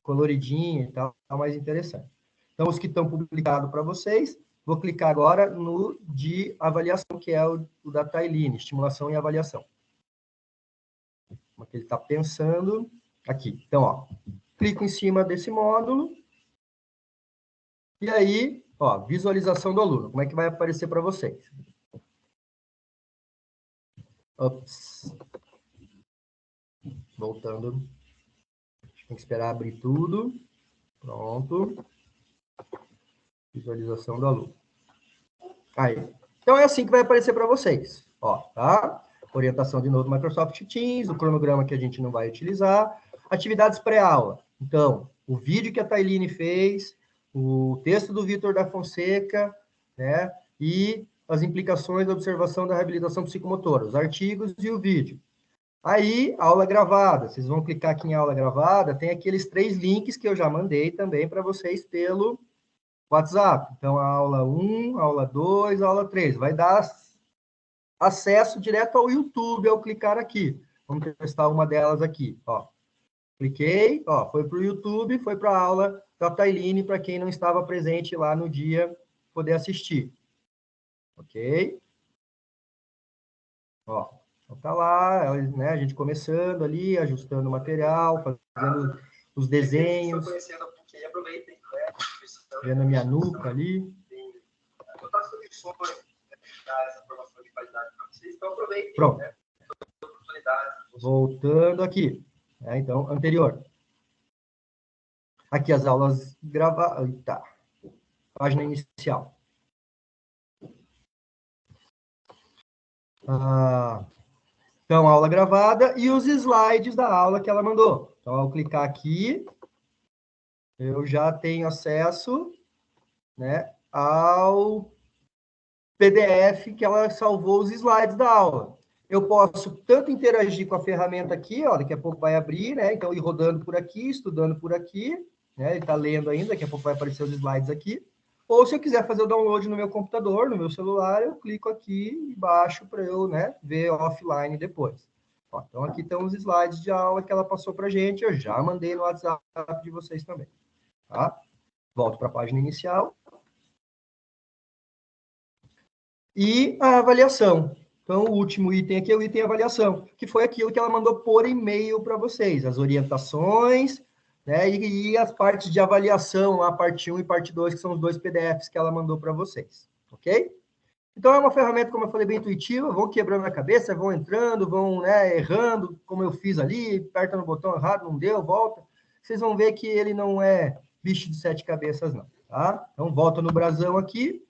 coloridinho e tal, tá mais interessante. Então, os que estão publicados para vocês, vou clicar agora no de avaliação, que é o da Tailine, estimulação e avaliação. Como é que ele está pensando aqui. Então, ó, clico em cima desse módulo, e aí, ó, visualização do aluno. Como é que vai aparecer para vocês? Ops. Voltando. Tem que esperar abrir tudo. Pronto. Visualização do aluno. Aí. Então, é assim que vai aparecer para vocês. Ó, tá? Orientação de novo do Microsoft Teams, o cronograma que a gente não vai utilizar. Atividades pré-aula. Então, o vídeo que a Tailine fez, o texto do Vitor da Fonseca, né? E as implicações da observação da reabilitação psicomotora, os artigos e o vídeo. Aí, aula gravada. Vocês vão clicar aqui em aula gravada, tem aqueles 3 links que eu já mandei também para vocês pelo WhatsApp. Então, a aula 1, aula 2, aula 3. Vai dar acesso direto ao YouTube ao clicar aqui. Vamos testar uma delas aqui, ó. Cliquei, ó, foi para o YouTube, foi para a aula da Tailine, para quem não estava presente lá no dia, poder assistir. Ok? Ó, então tá lá, né, a gente começando ali, ajustando o material, fazendo os desenhos. Vendo a minha nuca ali. Pronto. Voltando aqui. Então, anterior. Aqui as aulas gravadas. Tá. Página inicial. Então, aula gravada e os slides da aula que ela mandou. Então, ao clicar aqui, eu já tenho acesso, né, ao PDF que ela salvou os slides da aula. Eu posso tanto interagir com a ferramenta aqui, ó, daqui a pouco vai abrir, né? Então, ir rodando por aqui, estudando por aqui, né? Ele está lendo ainda, daqui a pouco vai aparecer os slides aqui. Ou, se eu quiser fazer o download no meu computador, no meu celular, eu clico aqui e baixo para eu, né, ver offline depois. Ó, então, aqui estão os slides de aula que ela passou para a gente. Eu já mandei no WhatsApp de vocês também. Tá? Volto para a página inicial. E a avaliação. Então, o último item aqui é o item avaliação, que foi aquilo que ela mandou por e-mail para vocês, as orientações, né, e as partes de avaliação, a parte 1 e parte 2, que são os 2 PDFs que ela mandou para vocês, ok? Então, é uma ferramenta, como eu falei, bem intuitiva, vão quebrando a cabeça, vão entrando, vão, né, errando, como eu fiz ali, aperta no botão errado, não deu, volta. Vocês vão ver que ele não é bicho de 7 cabeças, não, tá? Então, volta no brasão aqui.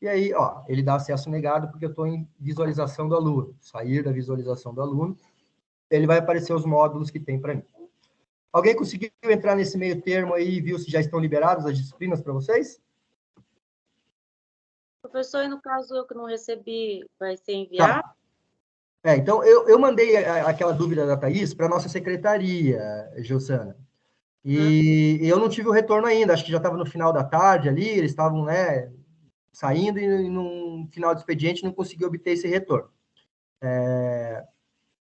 E aí, ó, ele dá acesso negado porque eu estou em visualização do aluno. Sair da visualização do aluno, ele vai aparecer os módulos que tem para mim. Alguém conseguiu entrar nesse meio termo aí e viu se já estão liberadas as disciplinas para vocês? Professor, e no caso eu que não recebi, vai ser enviado? Tá. Então, eu mandei aquela dúvida da Thaís para a nossa secretaria, Gilsana. E eu não tive o retorno ainda, acho que já estava no final da tarde ali, eles estavam, né, saindo e no final do expediente não consegui obter esse retorno.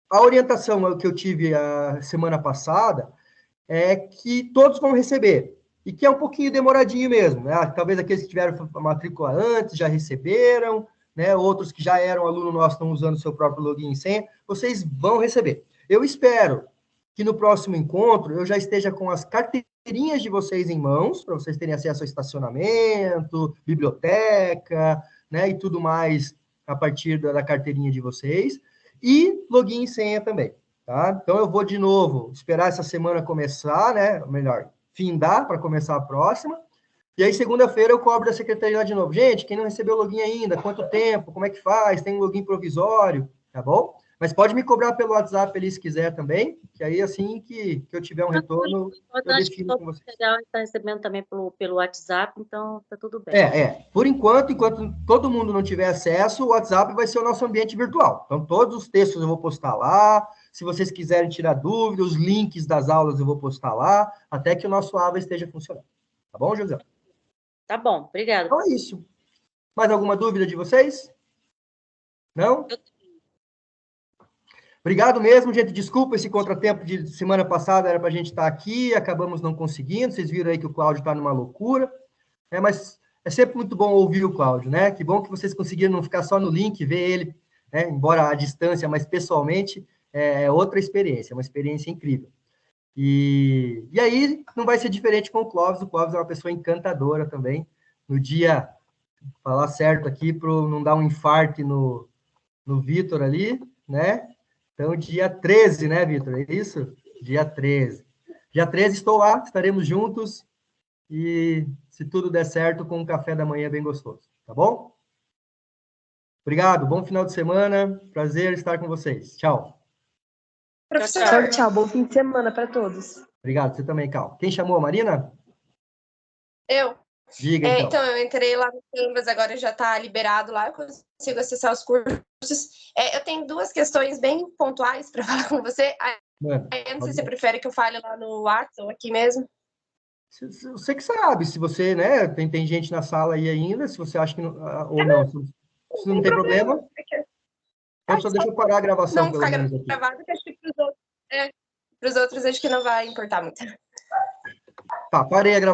A orientação que eu tive a semana passada é que todos vão receber, e que é um pouquinho demoradinho mesmo, né? Talvez aqueles que tiveram a matrícula antes já receberam, né? Outros que já eram aluno nosso estão usando o seu próprio login e senha, vocês vão receber. Eu espero que no próximo encontro eu já esteja com as carteirinhas de vocês em mãos, para vocês terem acesso ao estacionamento, biblioteca, né, e tudo mais a partir da carteirinha de vocês, e login e senha também, tá? Então, eu vou, de novo, esperar essa semana começar, né, melhor, findar para começar a próxima, e aí, segunda-feira, eu cobro da secretaria lá de novo. Gente, quem não recebeu o login ainda, quanto tempo, como é que faz, tem um login provisório, tá bom? Mas pode me cobrar pelo WhatsApp ali se quiser também, que aí assim que eu tiver um retorno, eu defino com vocês. Legal, está recebendo também pelo WhatsApp, então tá tudo bem. Por enquanto todo mundo não tiver acesso, o WhatsApp vai ser o nosso ambiente virtual. Então, todos os textos eu vou postar lá, se vocês quiserem tirar dúvidas, os links das aulas eu vou postar lá, até que o nosso AVA esteja funcionando. Tá bom, José? Tá bom, obrigada. Então é isso. Mais alguma dúvida de vocês? Não? Obrigado mesmo, gente. Desculpa esse contratempo de semana passada, era para a gente estar aqui, acabamos não conseguindo. Vocês viram aí que o Cláudio está numa loucura. Mas é sempre muito bom ouvir o Cláudio, né? Que bom que vocês conseguiram não ficar só no link, ver ele, né? Embora à distância, mas pessoalmente, é outra experiência, uma experiência incrível. E aí, não vai ser diferente com o Clóvis é uma pessoa encantadora também. No dia, falar certo aqui, para não dar um infarto no Vitor ali, né? Então, dia 13, né, Vitor? É isso? Dia 13. Dia 13 estou lá, estaremos juntos e, se tudo der certo, com um café da manhã bem gostoso, tá bom? Obrigado, bom final de semana, prazer estar com vocês. Tchau. Professor, tchau, bom fim de semana para todos. Obrigado, você também, Cal. Quem chamou, a Marina? Eu. Diga, então. Então, eu entrei lá no Canvas, agora já está liberado lá, eu consigo acessar os cursos. Eu tenho duas questões bem pontuais para falar com você. Eu não sei se você prefere que eu fale lá no WhatsApp ou aqui mesmo. Você que sabe, se você, né, tem gente na sala aí ainda, se você acha que não, ou não, se não tem problema. Então, só deixa eu parar a gravação, não pelo menos aqui. Gravado, que acho que para os outros acho que não vai importar muito. Tá, parei a gravação.